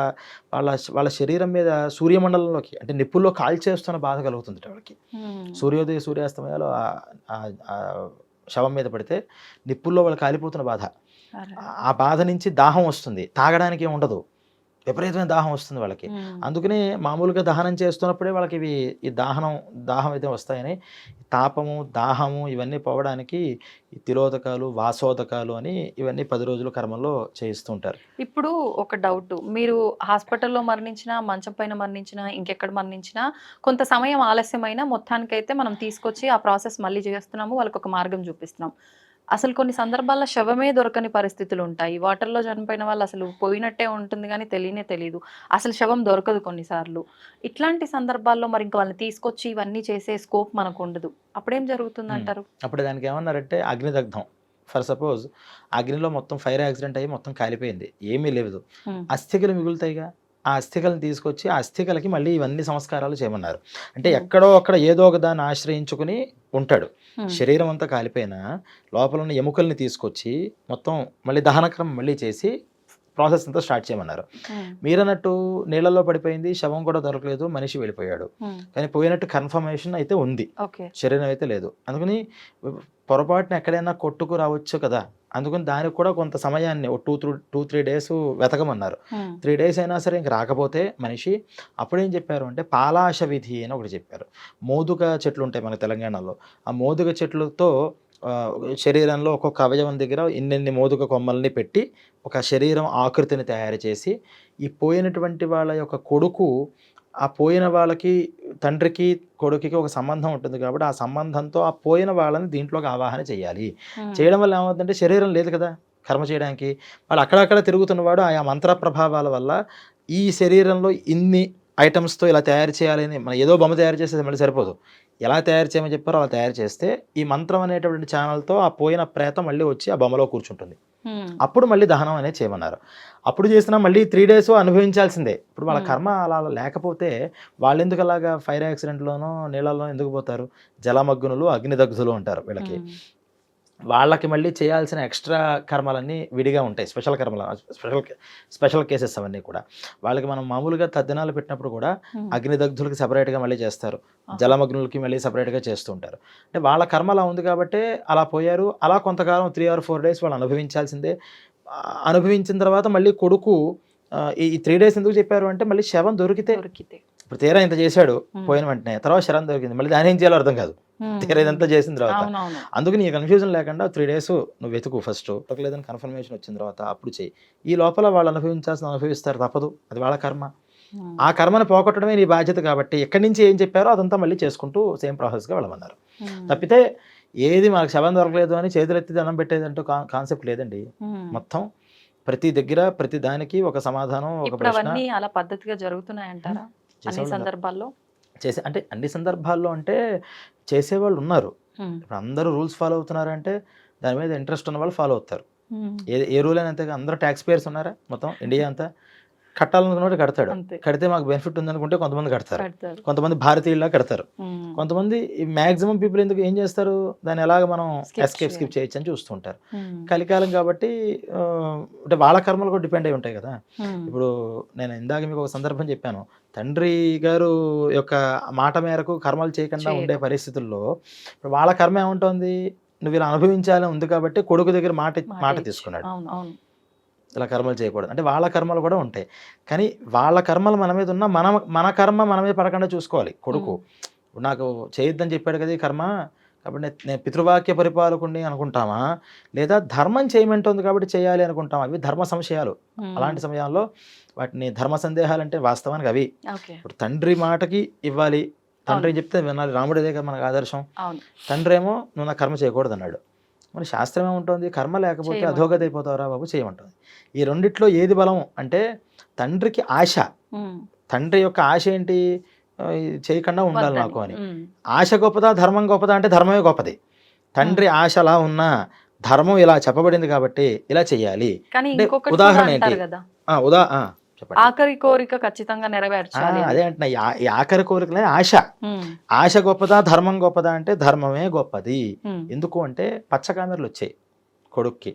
వాళ్ళ శరీరం మీద సూర్యమండలంలోకి, అంటే నిప్పుల్లో కాల్చేస్తున్న బాధ కలుగుతుంది వాళ్ళకి. సూర్యోదయ సూర్యాస్తమయాలు శవం మీద పడితే నిప్పుల్లో వాళ్ళు కాలిపోతున్న బాధ. ఆ బాధ నుంచి దాహం వస్తుంది, తాగడానికి ఏమి ఉండదు, విపరీతమైన దాహం వస్తుంది వాళ్ళకి. అందుకనే మామూలుగా దహనం చేస్తున్నప్పుడే వాళ్ళకి ఈ దాహం అయితే వస్తాయని, తాపము, దాహము ఇవన్నీ పోవడానికి ఈ తిలోదకాలు, వాసోదకాలు అని ఇవన్నీ 10 రోజుల కర్మల్లో చేయిస్తూ ఉంటారు. ఇప్పుడు ఒక డౌట్, మీరు హాస్పిటల్లో మరణించినా, మంచం పైన మరణించినా, ఇంకెక్కడ మరణించినా కొంత సమయం ఆలస్యమైనా మొత్తానికైతే మనం తీసుకొచ్చి ఆ ప్రాసెస్ మళ్ళీ చేస్తున్నాము, వాళ్ళకి ఒక మార్గం చూపిస్తున్నాం. అసలు కొన్ని సందర్భాల్లో శవమే దొరకని పరిస్థితులు ఉంటాయి. వాటర్‌లో చనిపోయిన వాళ్ళు అసలు పోయినట్టే ఉంటుంది గానీ తెలియనే తెలీదు. అసలు శవం దొరకదు కొన్నిసార్లు. ఇట్లాంటి సందర్భాల్లో మరి ఇంక వాళ్ళని తీసుకొచ్చి ఇవన్నీ చేసే స్కోప్ మనకుండదు. అప్పుడేం జరుగుతుందంటారు? అప్పుడు దానికి ఏమన్నారంటే అగ్నిదగ్ధం. ఫర్ సపోజ్ అగ్నిలో మొత్తం ఫైర్ యాక్సిడెంట్ అయ్యి మొత్తం కాలిపోయింది, ఏమీ లేదు, హ్మ్. అస్థికలు మిగులుతాయిగా, ఆ అస్థికలను తీసుకొచ్చి ఆ అస్థికలకి మళ్ళీ ఇవన్నీ సంస్కారాలు చేయమన్నారు. అంటే హ్మ్. ఎక్కడో అక్కడ ఏదో ఒక దాన్ని ఆశ్రయించుకుని ఉంటాడు. హ్మ్. శరీరం అంతా కాలిపోయినా లోపల ఉన్న ఎముకల్ని తీసుకొచ్చి మొత్తం మళ్ళీ దహనక్రమం మళ్ళీ చేసి ప్రాసెస్ అంతా స్టార్ట్ చేయమన్నారు. హ్మ్. మీరన్నట్టు నీళ్ళల్లో పడిపోయింది, శవం కూడా దొరకలేదు, మనిషి వెళ్ళిపోయాడు, హ్మ్. కానీ పోయినట్టు కన్ఫర్మేషన్ అయితే ఉంది, ఓకే. శరీరం అయితే లేదు. అందుకని పొరపాటున ఎక్కడైనా కొట్టుకు రావచ్చు కదా, అందుకని దానికి కూడా కొంత సమయాన్ని ఒక 2-3 డేస్ వెతకమన్నారు. హ్మ్. 3 డేస్ అయినా సరే ఇంక రాకపోతే మనిషి, అప్పుడేం చెప్పారు అంటే పాలాశ విధి అని ఒకటి చెప్పారు. మోదుగ చెట్లు ఉంటాయి మన తెలంగాణలో, ఆ మోదుగ చెట్లతో శరీరంలో ఒక్కొక్క అవయవం దగ్గర ఇన్నిన్ని మోదుగ కొమ్మల్ని పెట్టి ఒక శరీరం ఆకృతిని తయారు చేసి, ఈ పోయినటువంటి వాళ్ళ యొక్క కొడుకు, ఆ పోయిన వాళ్ళకి తండ్రికి కొడుకుకి ఒక సంబంధం ఉంటుంది కాబట్టి ఆ సంబంధంతో ఆ పోయిన వాళ్ళని దీంట్లోకి ఆవాహన చేయాలి. హ్మ్. చేయడం వల్ల ఏమవుతుందంటే శరీరం లేదు కదా కర్మ చేయడానికి, వాళ్ళు అక్కడక్కడ తిరుగుతున్నవాడు ఆయా మంత్ర ప్రభావాల వల్ల ఈ శరీరంలో ఇన్ని ఐటమ్స్తో ఇలా తయారు చేయాలని, మనం ఏదో బొమ్మ తయారు చేస్తే మళ్ళీ సరిపోదు, ఎలా తయారు చేయమని చెప్పారో అలా తయారు చేస్తే ఈ మంత్రం అనేటువంటి ఛానల్తో ఆ పోయిన ప్రేతం మళ్ళీ వచ్చి ఆ బొమ్మలో కూర్చుంటుంది. హ్మ్. అప్పుడు మళ్ళీ దహనం అనేది చేయమన్నారు. అప్పుడు చేసినా మళ్ళీ 3 డేస్ అనుభవించాల్సిందే. ఇప్పుడు వాళ్ళ కర్మ అలా లేకపోతే వాళ్ళెందుకు అలాగా ఫైర్ యాక్సిడెంట్‌లోనో నీళ్ళలో ఎందుకు పోతారు? జలమగ్నులు, అగ్నిదగ్ధులు అంటారు వీళ్ళకి. హ్మ్. వాళ్ళకి మళ్ళీ చేయాల్సిన ఎక్స్‌ట్రా కర్మలన్నీ విడిగా ఉంటాయి. స్పెషల్ కేసెస్ అవన్నీ కూడా. వాళ్ళకి మనం మామూలుగా తద్దినాలు పెట్టినప్పుడు కూడా హ్మ్. అగ్నిదగ్ధులకి సెపరేట్‌గా మళ్ళీ చేస్తారు, ఆహా! జలమగ్నులకి మళ్ళీ సెపరేట్‌గా చేస్తూ ఉంటారు. అంటే వాళ్ళ కర్మ అలా ఉంది కాబట్టే అలా పోయారు. అలా కొంతకాలం 3 ఆర్ 4 డేస్ వాళ్ళు అనుభవించాల్సిందే. అనుభవించిన తర్వాత మళ్ళీ కొడుకు ఈ 3 డేస్ ఎందుకు చెప్పారు అంటే మళ్ళీ శవం దొరికితే, దొరికితే. ఇప్పుడు తీరా ఇంత చేశాడు హ్మ్. పోయిన వెంటనే, తర్వాత శవం దొరికింది, మళ్ళీ దాన్ని ఏం చేయాలో అర్థం కాదు హ్మ్. తీరా ఇదంతా చేసిన తర్వాత. అవునవును. అందుకని ఈ కన్ఫ్యూజన్ లేకుండా 3 డేస్ నువ్వు వెతుకు ఫస్ట్, లేదని కన్ఫర్మేషన్ వచ్చిన తర్వాత అప్పుడు చెయ్యి. ఈ లోపల వాళ్ళు అనుభవిస్తారు, తప్పదు, అది వాళ్ళ కర్మ. హ్మ్. ఆ కర్మని పోగొట్టడమే నీ బాధ్యత కాబట్టి ఎక్కడి నుంచి ఏం చెప్పారో అదంతా మళ్ళీ చేసుకుంటూ సేమ్ ప్రాసెస్గా వెళ్ళమన్నారు. హ్మ్. తప్పితే ఏది మనకు శవం దొరకలేదు అని చేతులెత్తి దండం పెట్టేదంటూ కాన్సెప్ట్ లేదండి. హ్మ్. మొత్తం ప్రతి దగ్గర ప్రతి దానికి ఒక సమాధానం, ఒక ఇప్పుడు ప్రశ్న. అవన్నీ అలా పద్ధతిగా జరుగుతున్నాయంటారా? అన్ని చేసేవాళ్ళు ఉన్నారు. సందర్భాల్లో? అంటే అన్ని సందర్భాల్లో అంటే చేసేవాళ్ళు ఉన్నారు. హ్మ్. ఇప్పుడు అందరూ రూల్స్ ఫాలో అవుతున్నారంటే దాని మీద ఇంట్రెస్ట్ ఉన్న వాళ్ళు ఫాలో అవుతారు. హ్మ్. ఏ రూల్ అయినా అంతేగా, అందరూ ట్యాక్స్ పేయర్స్ ఉన్నారా మొత్తం ఇండియా అంతా? కట్టాలనుకున్నవాడు కడతాడు. అంతే. కడితే మాకు బెనిఫిట్ ఉందనుకుంటే కొంతమంది కడతారు. కడతారు. కొంతమంది భారతీయుల్లా కడతారు. హ్మ్. కొంతమంది మాక్సిమం పీపుల్ ఎందుకు ఏం చేస్తారు, దాన్ని ఎలాగ మనం స్కిప్ స్కిప్ చేయాలి. చేయొచ్చు అని చూస్తూ ఉంటారు. హ్మ్. కలికాలం కాబట్టి అంటే వాళ్ళ కర్మలు కూడా డిపెండ్ అయి ఉంటాయి కదా. హ్మ్. ఇప్పుడు నేను ఇందాక మీకు ఒక సందర్భం చెప్పాను, తండ్రి గారు యొక్క మాట మేరకు కర్మలు చేయకుండా ఉండే చేయరు. పరిస్థితుల్లో ఇప్పుడు వాళ్ళ కర్మ ఏముంటుంది, నువ్వు ఇలా అనుభవించాలని ఉంది కాబట్టి కొడుకు దగ్గర మాట మాట ఇచ్చి. తీసుకున్నాడు, అవును. అవును. ఇలా కర్మలు చేయకూడదు అంటే వాళ్ళ కర్మలు కూడా ఉంటాయి. కానీ వాళ్ళ కర్మలు మన మీద ఉన్న మన కర్మ మన మీద పడకుండా చూసుకోవాలి కొడుకు. హ్మ్. ఇప్పుడు నాకు చేయొద్దని చెప్పాడు కదా ఈ కర్మ, కాబట్టి నేను పితృవాక్య పరిపాలకుడిని అనుకుంటామా, లేదా ధర్మం చేయమంటుంది కాబట్టి చేయాలి అనుకుంటామా? అవి ధర్మ సంశయాలు. హ్మ్. అలాంటి సమయాల్లో వాటిని ధర్మ సందేహాలు అంటే వాస్తవానికి అవి. ఓకే. ఇప్పుడు తండ్రి మాటకి ఇవ్వాలి, తండ్రి అవును. చెప్తే వినాలి, రాముడిదే కదా మనకు ఆదర్శం. అవును. తండ్రి ఏమో నువ్వు నా కర్మ చేయకూడదు అన్నాడు. మరి శాస్త్రం ఏముంటుంది, కర్మ లేకపోతే చేయమంటుంది. అధోగతి అయిపోతావురా బాబు, చేయమంటుంది. ఈ రెండిట్లో ఏది బలం అంటే తండ్రికి ఆశ. హ్మ్. తండ్రి యొక్క ఆశ ఏంటి, ఇది చేయకుండా ఉండాలి వద్దని. నాకు అని. హ్మ్. ఆశ గొప్పదా ధర్మం గొప్పదా అంటే ధర్మమే గొప్పది. తండ్రి ఆశ అలా ఉన్నా ధర్మం ఇలా చెప్పబడింది కాబట్టి ఇలా చెయ్యాలి. కానీ అంటే ఇంకొకటి కూడా ఉదాహరణ ఏంటి, అంటారు గదా! చెప్పండి. ఆఖరి కోరిక ఖచ్చితంగా నెరవేర్చాలి అని. అదే అంటున్నా, ఈ ఆఖరి కోరికలే ఆశ. హ్మ్. ఆశ గొప్పదా ధర్మం గొప్పదా అంటే ధర్మమే గొప్పది. హ్మ్. ఎందుకు అంటే పచ్చకామెర్లు వచ్చాయి కొడుక్కి,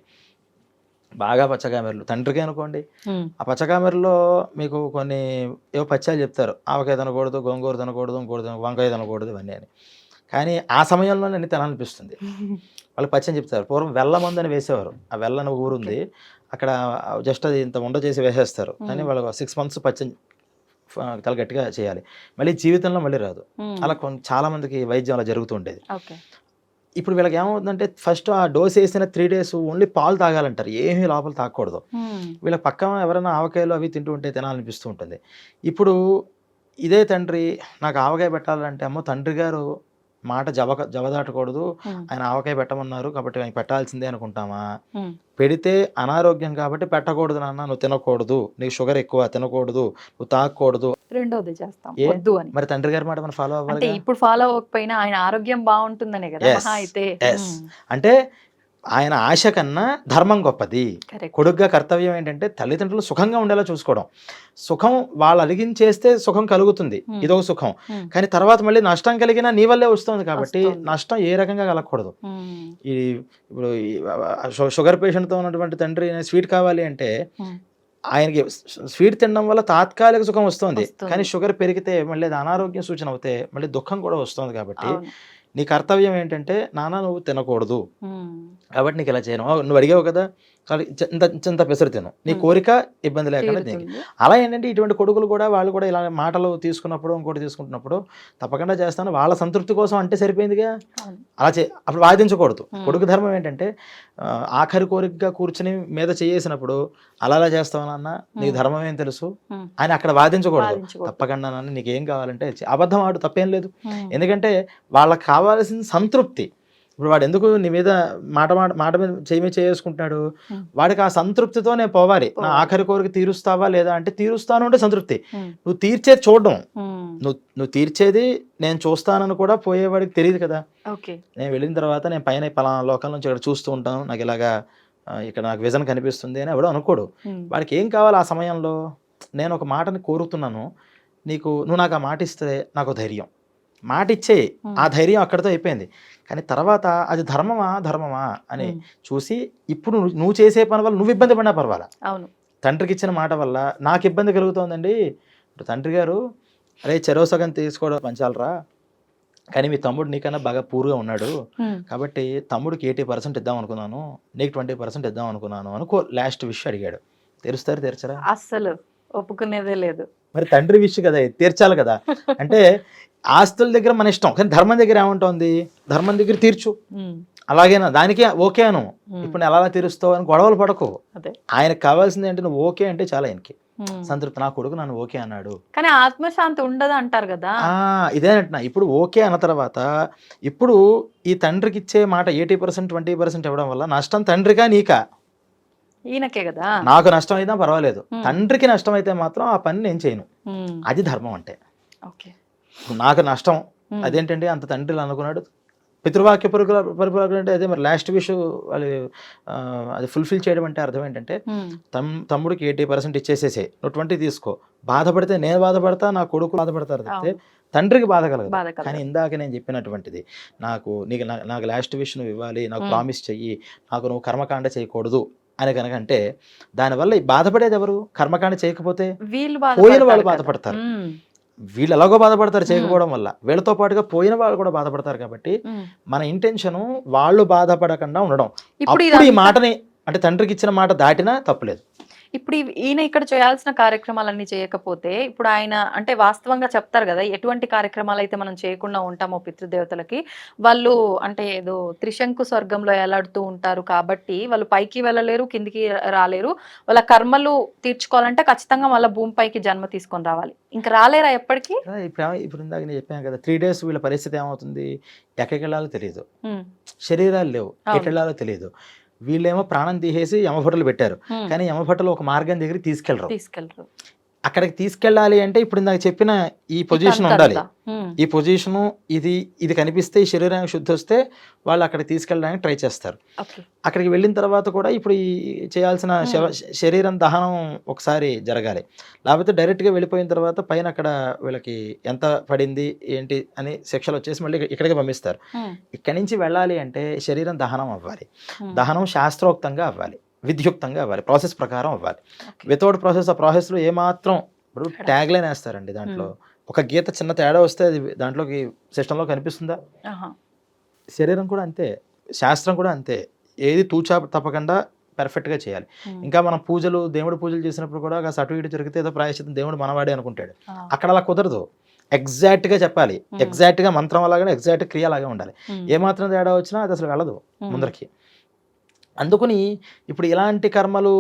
బాగా పచ్చకామెర్లు. తండ్రికి అనుకోండి, హ్మ్. ఆ పచ్చకామెరలో మీకు కొన్ని ఏవో పచ్చాలు చెప్తారు, ఆవకాయ తినకూడదు, గోంగూర తినకూడదు, ఇంకోటి వంకాయ తినకూడదు ఇవన్నీ అని. కానీ ఆ సమయంలో నేను తినాలనిపిస్తుంది, వాళ్ళు పచ్చని చెప్తారు. పూర్వం వెల్లమందని వేసేవారు, ఆ వెల్లని ఊరుంది అక్కడ, జస్ట్ అది ఇంత ఉండ చేసి వేసేస్తారు, కానీ వాళ్ళు 6 months పచ్చని చాలా గట్టిగా చేయాలి, మళ్ళీ జీవితంలో మళ్ళీ రాదు. హ్మ్. అలా చాలామందికి వైద్యం అలా జరుగుతూ ఉండేది. ఓకే. ఇప్పుడు వీళ్ళకి ఏమవుతుందంటే ఫస్ట్ ఆ డోస్ వేసిన 3 days ఓన్లీ పాలు తాగాలంటారు, ఏమీ లోపల తాగకూడదు. హ్మ్. వీళ్ళ పక్కన ఎవరైనా ఆవకాయలు అవి తింటూ ఉంటే తినాలనిపిస్తూ ఉంటుంది. ఇప్పుడు ఇదే తండ్రి నాకు ఆవకాయ పెట్టాలంటే, అమ్మో తండ్రి గారు మాట జవదాటకూడదు, ఉమ్, ఆయన ఆవకాయ పెట్టమన్నారు కాబట్టి ఆయన పెట్టాల్సిందే అనుకుంటామా? ఉమ్. పెడితే అనారోగ్యం కాబట్టి పెట్టకూడదు నాన్న, నువ్వు తినకూడదు, నీకు షుగర్ ఎక్కువ, తినకూడదు, నువ్వు తాగకూడదు. రెండోది చేస్తాం ఏ వద్దు అని. మరి తండ్రి గారి మాట మనం ఫాలో అంటే అవ్వాలి. ఇప్పుడు ఫాలో అవ్వకపోయినా ఆయన ఆరోగ్యం బాగుంటుందనే కదా మహా అయితే. అంటే ఆయన ఆశ కన్నా ధర్మం గొప్పది. కరెక్ట్. కొడుగ్గా కర్తవ్యం ఏంటంటే తల్లిదండ్రులు సుఖంగా ఉండేలా చూసుకోవడం. సుఖం వాళ్ళు అలిగించేస్తే సుఖం కలుగుతుంది, ఇదొక సుఖం. కానీ తర్వాత మళ్ళీ నష్టం కలిగినా నీ వల్లే వస్తుంది కాబట్టి నష్టం ఏ రకంగా కలగకూడదు. ఈ ఇప్పుడు షుగర్ పేషెంట్తో ఉన్నటువంటి తండ్రి స్వీట్ కావాలి అంటే ఆయనకి స్వీట్ తినడం వల్ల తాత్కాలిక సుఖం వస్తుంది, కానీ షుగర్ పెరిగితే మళ్ళీ అది అనారోగ్యం సూచన అవుతే మళ్ళీ దుఃఖం కూడా వస్తుంది. కాబట్టి నీ కర్తవ్యం ఏంటంటే నాన్న నువ్వు తినకూడదు కాబట్టి నీకు ఇలా చేయను, నువ్వు అడిగావు కదా ఇంత పెసరు తిను, నీ కోరిక ఇబ్బంది లేకుండా దీనికి. అలా ఏంటంటే ఇటువంటి కొడుకులు కూడా వాళ్ళు కూడా ఇలా మాటలు తీసుకున్నప్పుడు ఇంకోటి తీసుకుంటున్నప్పుడు తప్పకుండా చేస్తాను, వాళ్ళ సంతృప్తి కోసం అంటే సరిపోయిందిగా. అలా అప్పుడు వాదించకూడదు. కొడుకు ధర్మం ఏంటంటే ఆఖరి కోరికగా కూర్చుని మీద చేసినప్పుడు అలా చేస్తావనన్నా నీకు ధర్మం ఏం తెలుసు అని అక్కడ వాదించకూడదు. తప్పకుండా నాన్న నీకేం కావాలంటే అబద్ధం ఆడు, తప్పేం లేదు. ఎందుకంటే వాళ్ళకి కావాల్సిన సంతృప్తి. ఇప్పుడు వాడు ఎందుకు నీ మీద మాట మీద చేసుకుంటున్నాడు, వాడికి ఆ సంతృప్తితో నేను పోవాలి. నా ఆఖరి కోరిక తీరుస్తావా లేదా అంటే తీరుస్తాను అంటే సంతృప్తి. నువ్వు తీర్చేది చూడడం, నువ్వు తీర్చేది నేను చూస్తానని కూడా పోయేవాడికి తెలియదు కదా. నేను వెళ్ళిన తర్వాత నేను పైన పలానా లోకల్ నుంచి ఇక్కడ చూస్తూ ఉంటాను, నాకు ఇలాగా ఇక్కడ నాకు విజన్ కనిపిస్తుంది అని ఎవడో అనుకోడు. వాడికి ఏం కావాలి ఆ సమయంలో, నేను ఒక మాటని కోరుతున్నాను, నువ్వు నాకు ఆ మాట ఇస్తే నాకు ధైర్యం, మాట ఇచ్చే ఆ ధైర్యం అక్కడితో అయిపోయింది. కానీ తర్వాత అది ధర్మమా అని చూసి ఇప్పుడు నువ్వు చేసే పని వల్ల నువ్వు ఇబ్బంది పడినా పర్వాలా. తండ్రికి ఇచ్చిన మాట వల్ల నాకు ఇబ్బంది కలుగుతోందండి, ఇప్పుడు తండ్రి గారు అరే చెరవ సగం తీసుకోవడం పంచాలరా, కానీ మీ తమ్ముడు నీకన్నా బాగా పూర్గా ఉన్నాడు కాబట్టి తమ్ముడికి 80% ఇద్దాం అనుకున్నాను, నీకు 20% ఇద్దాం అనుకున్నాను అనుకో. లాస్ట్ విషయం అడిగాడు, తీర్చరా? అస్సలు ఒప్పుకునేదే లేదు. మరి తండ్రి విషయం కదా, తీర్చాలి కదా. అంటే ఆస్తుల దగ్గర మన ఇష్టం, కానీ ధర్మం దగ్గర ఏముంటుంది, ధర్మం దగ్గర తీర్చు. అలాగేనా దానికి ఓకే అను, ఇప్పుడు ఎలా తీరుస్తావు అని గొడవలు పడకు. ఆయనకు కావాల్సింది అంటే నువ్వు ఓకే అంటే చాలా ఆయనకి సంతృప్తి. నా కొడుకు నన్ను ఓకే అన్నాడు, కానీ ఆత్మశాంతి ఉండదు అంటారు కదా. ఇదేనంటున్నా. ఇప్పుడు ఓకే అన్న తర్వాత ఇప్పుడు ఈ తండ్రికి ఇచ్చే మాట 80% 20% ఇవ్వడం వల్ల నష్టం తండ్రిగా నీకా? ఈయనకే కదా. నాకు నష్టం అయినా పర్వాలేదు, తండ్రికి నష్టం అయితే మాత్రం ఆ పని నేను చేయను. అది ధర్మం అంటే. నాకు నష్టం అదేంటంటే అంత తండ్రిలు అనుకున్నాడు, పితృవాక్య పరిపాలన అంటే అదే. మరి లాస్ట్ విష్ వాళ్ళు అది ఫుల్ఫిల్ చేయడం అంటే అర్థం ఏంటంటే తమ్ముడికి 80% ఇచ్చేసేసే, నువ్వు 20 తీసుకో. బాధపడితే నేను బాధపడతా, నా కొడుకు బాధపడతారు తప్పితే తండ్రికి బాధ కలగదు. కానీ ఇందాక నేను చెప్పినటువంటిది, నాకు లాస్ట్ విష్ నువ్వు ఇవ్వాలి, నాకు ప్రామిస్ చెయ్యి, నాకు నువ్వు కర్మకాండ చేయకూడదు అని కనుకంటే దానివల్ల బాధపడేది ఎవరు? కర్మకాండ చేయకపోతే పోయిన వాళ్ళు బాధపడతారు. వీళ్ళు ఎలాగో బాధపడతారు చేయకపోవడం వల్ల, వీళ్ళతో పాటుగా పోయిన వాళ్ళు కూడా బాధపడతారు. కాబట్టి మన ఇంటెన్షన్ వాళ్ళు బాధపడకుండా ఉండడం. అప్పుడు ఈ మాటని అంటే తండ్రికి ఇచ్చిన మాట దాటినా తప్పులేదు. ఇప్పుడు ఈయన ఇక్కడ చేయాల్సిన కార్యక్రమాలన్నీ చేయకపోతే ఇప్పుడు ఆయన అంటే వాస్తవంగా చెప్తారు కదా, ఎటువంటి కార్యక్రమాలు అయితే మనం చేయకుండా ఉంటామో పితృదేవతలకి, వాళ్ళు అంటే ఏదో త్రిశంకు స్వర్గంలో ఎలాడుతూ ఉంటారు కాబట్టి వాళ్ళు పైకి వెళ్ళలేరు, కిందికి రాలేరు. వాళ్ళ కర్మలు తీర్చుకోవాలంటే ఖచ్చితంగా మళ్ళీ భూమిపైకి జన్మ తీసుకొని రావాలి. ఇంకా రాలేరా ఎప్పటికీ? ఇప్పుడు ఇందాక నేను చెప్పాను కదా, 3 days వీళ్ళ పరిస్థితి ఏమవుతుంది, ఎక్కడికి వెళ్ళాలో తెలియదు, శరీరాలు లేవు, ఎక్కడికి వెళ్ళాలో తెలియదు. వీళ్ళేమో ప్రాణం తీసేసి యమభటులు పెట్టారు, కానీ యమభటులు ఒక మార్గం దగ్గరికి తీసుకెళ్ళరు. అక్కడికి తీసుకెళ్ళాలి అంటే ఇప్పుడు ఇందాక చెప్పిన ఈ పొజిషన్ ఉండాలి. ఈ పొజిషను ఇది కనిపిస్తే ఈ శరీరానికి శుద్ధి వస్తే వాళ్ళు అక్కడికి తీసుకెళ్ళడానికి ట్రై చేస్తారు. అక్కడికి వెళ్ళిన తర్వాత కూడా ఇప్పుడు ఈ చేయాల్సిన శరీరం దహనం ఒకసారి జరగాలి. లేకపోతే డైరెక్ట్గా వెళ్ళిపోయిన తర్వాత పైన అక్కడ వీళ్ళకి ఎంత పడింది ఏంటి అని శిక్షలు వచ్చేసి మళ్ళీ ఇక్కడికి పంపిస్తారు. ఇక్కడి నుంచి వెళ్ళాలి అంటే శరీరం దహనం అవ్వాలి. దహనం శాస్త్రోక్తంగా అవ్వాలి, విద్యుక్తంగా అవ్వాలి, ప్రాసెస్ ప్రకారం అవ్వాలి. వితౌట్ ప్రాసెస్, ఆ ప్రాసెస్లో ఏమాత్రం ఇప్పుడు ట్యాగ్ లైన్ వేస్తారండి, దాంట్లో ఒక గీత చిన్న తేడా వస్తే అది దాంట్లోకి సిస్టంలో కనిపిస్తుందా? శరీరం కూడా అంతే, శాస్త్రం కూడా అంతే. ఏది తూచా తప్పకుండా పర్ఫెక్ట్గా చేయాలి. ఇంకా మనం దేవుడి పూజలు చేసినప్పుడు కూడా కాస్త అటు ఇటు జరిగితే ఏదో ప్రాయశ్చిత్తం దేవుడు మనవాడే అనుకుంటాడు. అక్కడ అలా కుదరదు, ఎగ్జాక్ట్గా చెప్పాలి, ఎగ్జాక్ట్గా మంత్రం అలాగే ఎగ్జాక్ట్ క్రియ అలాగే ఉండాలి. ఏమాత్రం తేడా వచ్చినా అది అసలు వెళ్ళదు ముందరికి. అందుకని ఇప్పుడు ఇలాంటి కర్మలు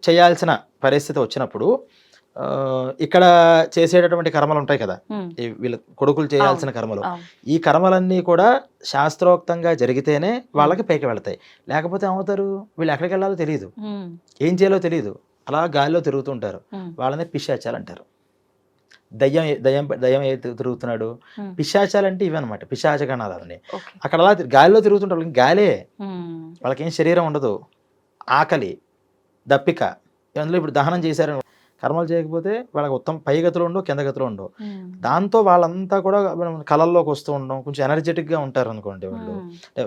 చేయాల్సిన పరిస్థితి వచ్చినప్పుడు ఇక్కడ చేసేటటువంటి కర్మలు ఉంటాయి కదా, ఉమ్, ఈ వీళ్ళ కొడుకులు చేయాల్సిన కర్మలు, అవును. ఈ కర్మలన్నీ కూడా శాస్త్రోక్తంగా జరిగితేనే వాళ్ళకి పైకి వెళ్తాయి. లేకపోతే ఏమవుతారు, వీళ్ళు ఎక్కడికి వెళ్ళాలో తెలియదు, ఉమ్, ఏం చేయాలో తెలియదు, అలా గాలిలో తిరుగుతుంటారు. ఉమ్, వాళ్ళని పిశాచాలు అంటారు. దయ్యం దయ్యం దయ్యం ఏ తిరుగుతున్నాడు, ఉమ్, పిశాచాలు అంటే ఇవన్నమాట, పిశాచగణాలు అవన్నీ. ఓకే. అక్కడ అలా గాలిలో తిరుగుతుంటారు, వాళ్ళకి గాలే, ఉమ్, వాళ్ళకేం శరీరం ఉండదు, ఆకలి దప్పిక. అందులో ఇప్పుడు దహనం చేశారు, కర్మలు చేయకపోతే వాళ్ళకి ఉత్తమ పై గతులు ఉండవు, కింద గతులు ఉండవు. ఉమ్, దాంతో వాళ్ళంతా కూడా కళల్లోకి వస్తూ ఉండడం, కొంచెం ఎనర్జెటిక్గా ఉంటారు అనుకోండి వాళ్ళు. ఉమ్, అంటే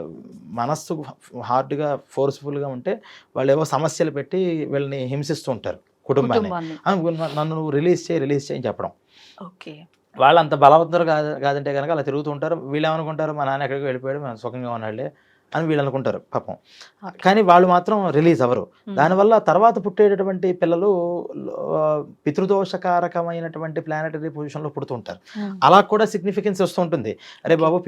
మనస్సు హార్డ్గా ఫోర్స్ఫుల్గా ఉంటే వాళ్ళు ఏవో సమస్యలు పెట్టి వీళ్ళని హింసిస్తూ ఉంటారు కుటుంబాన్ని. కుటుంబాన్ని. నన్ను నువ్వు రిలీజ్ చేయి అని చెప్పడం. ఓకే. వాళ్ళు అంత బలవంతులు కాదంటే కనుక అలా తిరుగుతూ ఉంటారు. వీళ్ళు ఏమనుకుంటారు, మా నాన్న ఎక్కడికి వెళ్ళిపోయాడు, మనం సుఖంగా ఉన్నాడులే అని వీళ్ళు అనుకుంటారు పాపం. ఓకే. కానీ వాళ్ళు మాత్రం రిలీజ్ అవ్వరు. ఉమ్, దానివల్ల తర్వాత పుట్టేటటువంటి పిల్లలు పితృదోషకారకమైనటువంటి ప్లానటరీ పొజిషన్లో పుడుతుంటారు. ఉమ్, అలా కూడా సిగ్నిఫికెన్స్ వస్తూ ఉంటుంది. అరే బాబు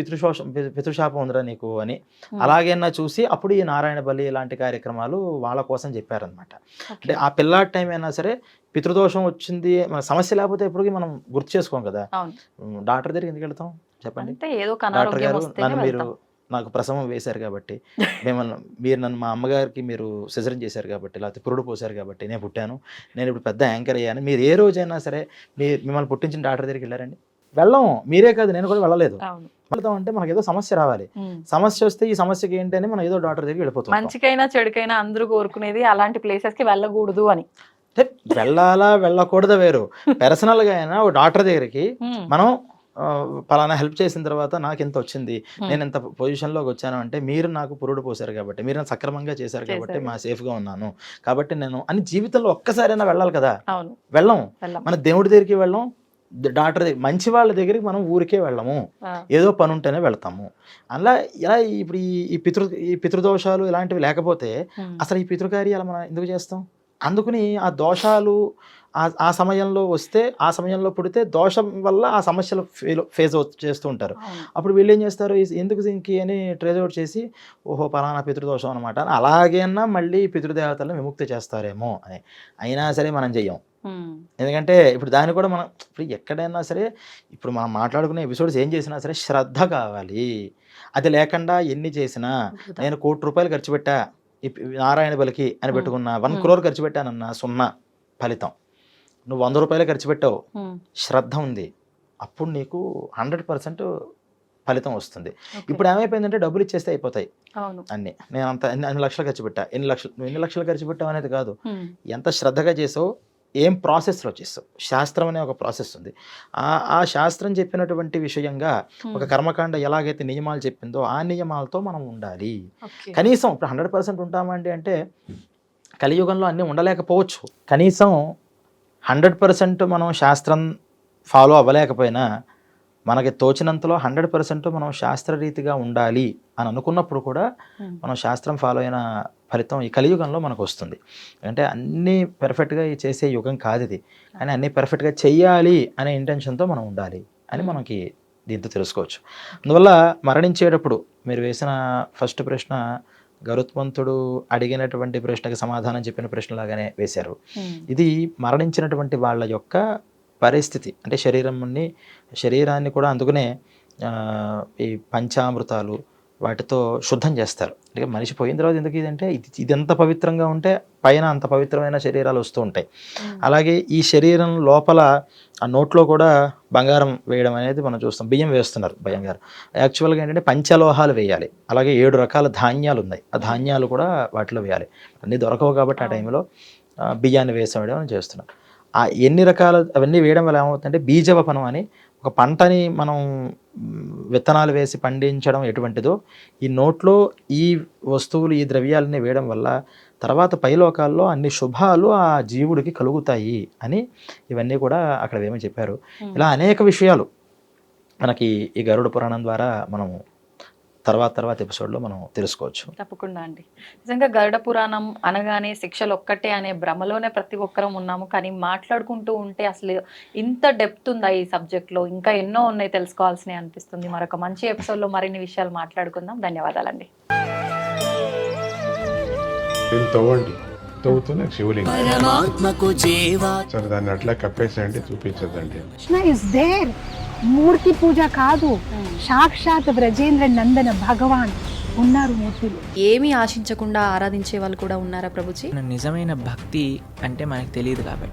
పితృశాపం ఉందిరా నీకు అని. ఉమ్, అలాగేనా చూసి అప్పుడు ఈ నారాయణ బలి ఇలాంటి కార్యక్రమాలు వాళ్ళ కోసం చెప్పారనమాట. ఓకే. అంటే ఆ పిల్లాడి టైం అయినా సరే పితృదోషం వచ్చింది, మన సమస్య లేకపోతే ఎప్పటికీ మనం గుర్తు చేసుకోం కదా. అవును. డాక్టర్ దగ్గరికి ఎందుకు వెళ్తాం చెప్పండి? అంటే ఏదో ఒక డాక్టర్ అనారోగ్యం గారు వస్తేనే నన్ను మీరు వెళ్తాం. నాకు ప్రసవం వేశారు కాబట్టి, మీరు నన్ను మా అమ్మగారికి మీరు సిజరన్ చేశారు కాబట్టి, లేకపోతే పురుడు పోశారు కాబట్టి నేను పుట్టాను, నేను ఇప్పుడు పెద్ద యాంకర్ అయ్యాను. మీరు ఏ రోజైనా సరే మిమ్మల్ని పుట్టించిన డాక్టర్ దగ్గరికి వెళ్ళారండి? వెళ్ళం. మీరే కాదు, నేను కూడా వెళ్ళలేదు. అవును. వెళ్తాం అంటే మనకి ఏదో సమస్య రావాలి. ఉమ్. సమస్య వస్తే ఈ సమస్యకి ఏంటి అని మనం ఏదో డాక్టర్ దగ్గరికి వెళ్ళిపోతాం. మంచికైనా చెడుకైనా అందరూ కోరుకునేది అలాంటి ప్లేసెస్ కి వెళ్ళకూడదు అని. అంటే వెళ్ళాలా వెళ్ళకూడదు వేరు. పర్సనల్గా అయినా ఓ డాక్టర్ దగ్గరికి ఉమ్, మనం పలానా హెల్ప్ చేసిన తర్వాత నాకు ఎంత వచ్చింది, నేను ఎంత పొజిషన్లోకి వచ్చాను అంటే మీరు నాకు పురుడు పోసారు కాబట్టి, మీరు నన్ను సక్రమంగా చేశారు కాబట్టి మా సేఫ్గా ఉన్నాను కాబట్టి నేను అని జీవితంలో ఒక్కసారైనా వెళ్ళాలి కదా. అవును. వెళ్ళం. వెళ్ళాం. మన దేవుడి దగ్గరికి వెళ్ళం, డాక్టర్ దగ్గర, మంచి వాళ్ళ దగ్గరికి మనం ఊరికే వెళ్ళము, ఆ, ఏదో పని ఉంటేనే వెళ్తాము. అలా ఇలా ఇప్పుడు ఈ పితృదోషాలు ఇలాంటివి లేకపోతే ఉమ్, అసలు ఈ పితృకార్యాలు మనం ఎందుకు చేస్తాం? అందుకని ఆ దోషాలు ఆ సమయంలో వస్తే, ఆ సమయంలో పుడితే దోషం వల్ల ఆ సమస్యలు ఫేస్ చేస్తూ ఉంటారు. అవును. అప్పుడు వీళ్ళు ఏం చేస్తారు, ఎందుకు దీనికి అని ట్రేజ్ అవుట్ చేసి, ఓహో పలానా పితృదోషం అనమాట అని అలాగేనా మళ్ళీ పితృదేవతలను విముక్తి చేస్తారేమో అని. అయినా సరే మనం చెయ్యం. ఉమ్, ఎందుకంటే ఇప్పుడు దాన్ని కూడా మనం ఇప్పుడు ఎక్కడైనా సరే, ఇప్పుడు మనం మాట్లాడుకునే ఎపిసోడ్స్ ఏం చేసినా సరే శ్రద్ధ కావాలి. అది లేకుండా ఎన్ని చేసినా, నేను ₹1 కోటి ఖర్చు పెట్టా ఈ నారాయణ బలికి అని పెట్టుకున్నా, 1 crore ఖర్చు పెట్టానన్నా 0 ఫలితం. నువ్వు ₹100 ఖర్చు పెట్టావు, ఉమ్, శ్రద్ధ ఉంది, అప్పుడు నీకు 100% ఫలితం వస్తుంది. ఓకే. ఇప్పుడు ఏమైపోయిందంటే డబ్బులు ఇచ్చేస్తే అయిపోతాయి అవును. అన్నీ. నేను అన్ని లక్షలు ఖర్చు పెట్టా, ఎన్ని లక్షలు ఖర్చు పెట్టావు అనేది కాదు, ఉమ్, ఎంత శ్రద్ధగా చేసావు, ఏం ప్రాసెస్లో చేస్తావు. శాస్త్రం అనే ఒక ప్రాసెస్ ఉంది. ఆ శాస్త్రం చెప్పినటువంటి విషయంగా ఒక కర్మకాండ ఎలాగైతే నియమాలు చెప్పిందో ఆ నియమాలతో మనం ఉండాలి. ఓకే. కనీసం ఇప్పుడు 100% ఉంటామండి అంటే కలియుగంలో అన్నీ ఉండలేకపోవచ్చు. కనీసం 100% మనం శాస్త్రం ఫాలో అవ్వలేకపోయినా మనకి తోచినంతలో 100% మనం శాస్త్రరీతిగా ఉండాలి అని అనుకున్నప్పుడు కూడా మనం శాస్త్రం ఫాలో అయిన ఫలితం ఈ కలియుగంలో మనకు వస్తుంది. అంటే అన్నీ పెర్ఫెక్ట్గా చేసే యుగం కాదు ఇది, కానీ అన్నీ పెర్ఫెక్ట్గా చెయ్యాలి అనే ఇంటెన్షన్తో మనం ఉండాలి అని మనకి దీంతో తెలుసుకోవచ్చు. అందువల్ల మరణించేటప్పుడు మీరు వేసిన ఫస్ట్ ప్రశ్న గరుత్మంతుడు అడిగినటువంటి ప్రశ్నకి సమాధానం చెప్పిన ప్రశ్నలాగానే వేశారు. ఇది మరణించినటువంటి వాళ్ళ యొక్క పరిస్థితి, అంటే శరీరాన్ని కూడా అందుకనే ఈ పంచామృతాలు వాటితో శుద్ధం చేస్తారు. అంటే మనిషి పోయిన తర్వాత ఎందుకు ఇదంటే ఇది ఎంత పవిత్రంగా ఉంటే పైన అంత పవిత్రమైన శరీరాలు వస్తూ ఉంటాయి. అలాగే ఈ శరీరం లోపల ఆ నోట్లో కూడా బంగారం వేయడం అనేది మనం చూస్తాం. బియ్యం వేస్తున్నారు భయం గారు. యాక్చువల్గా ఏంటంటే పంచలోహాలు వేయాలి. అలాగే 7 రకాల ధాన్యాలు ఉన్నాయి, ఆ ధాన్యాలు కూడా వాటిలో వేయాలి. అన్నీ దొరకవు కాబట్టి ఆ టైంలో బియ్యాన్ని వేసేయడం అని చేస్తున్నారు. ఆ ఎన్ని రకాల అవన్నీ వేయడం వల్ల ఏమవుతుందంటే బీజవపనం అని ఒక పంటని మనం విత్తనాలు వేసి పండించడం ఎటువంటిదో ఈ నోట్లో ఈ వస్తువులు ఈ ద్రవ్యాలని వేయడం వల్ల తర్వాత పైలోకాల్లో అన్ని శుభాలు ఆ జీవుడికి కలుగుతాయి అని ఇవన్నీ కూడా అక్కడ ఏమని చెప్పారు. ఇలా అనేక విషయాలు మనకి ఈ గరుడ పురాణం ద్వారా మనం తర్వాత ఎపిసోడ్లో మనం తెలుసుకోవచ్చు. తప్పకుండా అండి. నిజంగా గరుడ పురాణం అనగానే శిక్షలు ఒక్కటే అనే భ్రమలోనే ప్రతి ఒక్కరం ఉన్నాము. కానీ మాట్లాడుకుంటూ ఉంటే అసలు ఇంత డెప్త్ ఉందా ఈ సబ్జెక్ట్లో, ఇంకా ఎన్నో ఉన్నాయి తెలుసుకోవాల్సినవి అనిపిస్తుంది. మరొక మంచి ఎపిసోడ్లో మరిన్ని విషయాలు మాట్లాడుకుందాం. ధన్యవాదాలండి. దీన్ని తవ్వండి, తవ్వుతున్న శివలింగం. సరే దాన్ని అట్లా కప్పేసేయండి, చూపించదండి. Krishna is there. మూర్తి పూజ కాదు, సాక్షాత్ బ్రజేంద్ర నందన భగవాన్ ఉన్నారు మూర్తిలో. ఏమీ ఆశించకుండా ఆరాధించే వాళ్ళు కూడా ఉన్నారా ప్రభుజీ? నిజమైన భక్తి అంటే మనకు తెలియదు కాబట్టి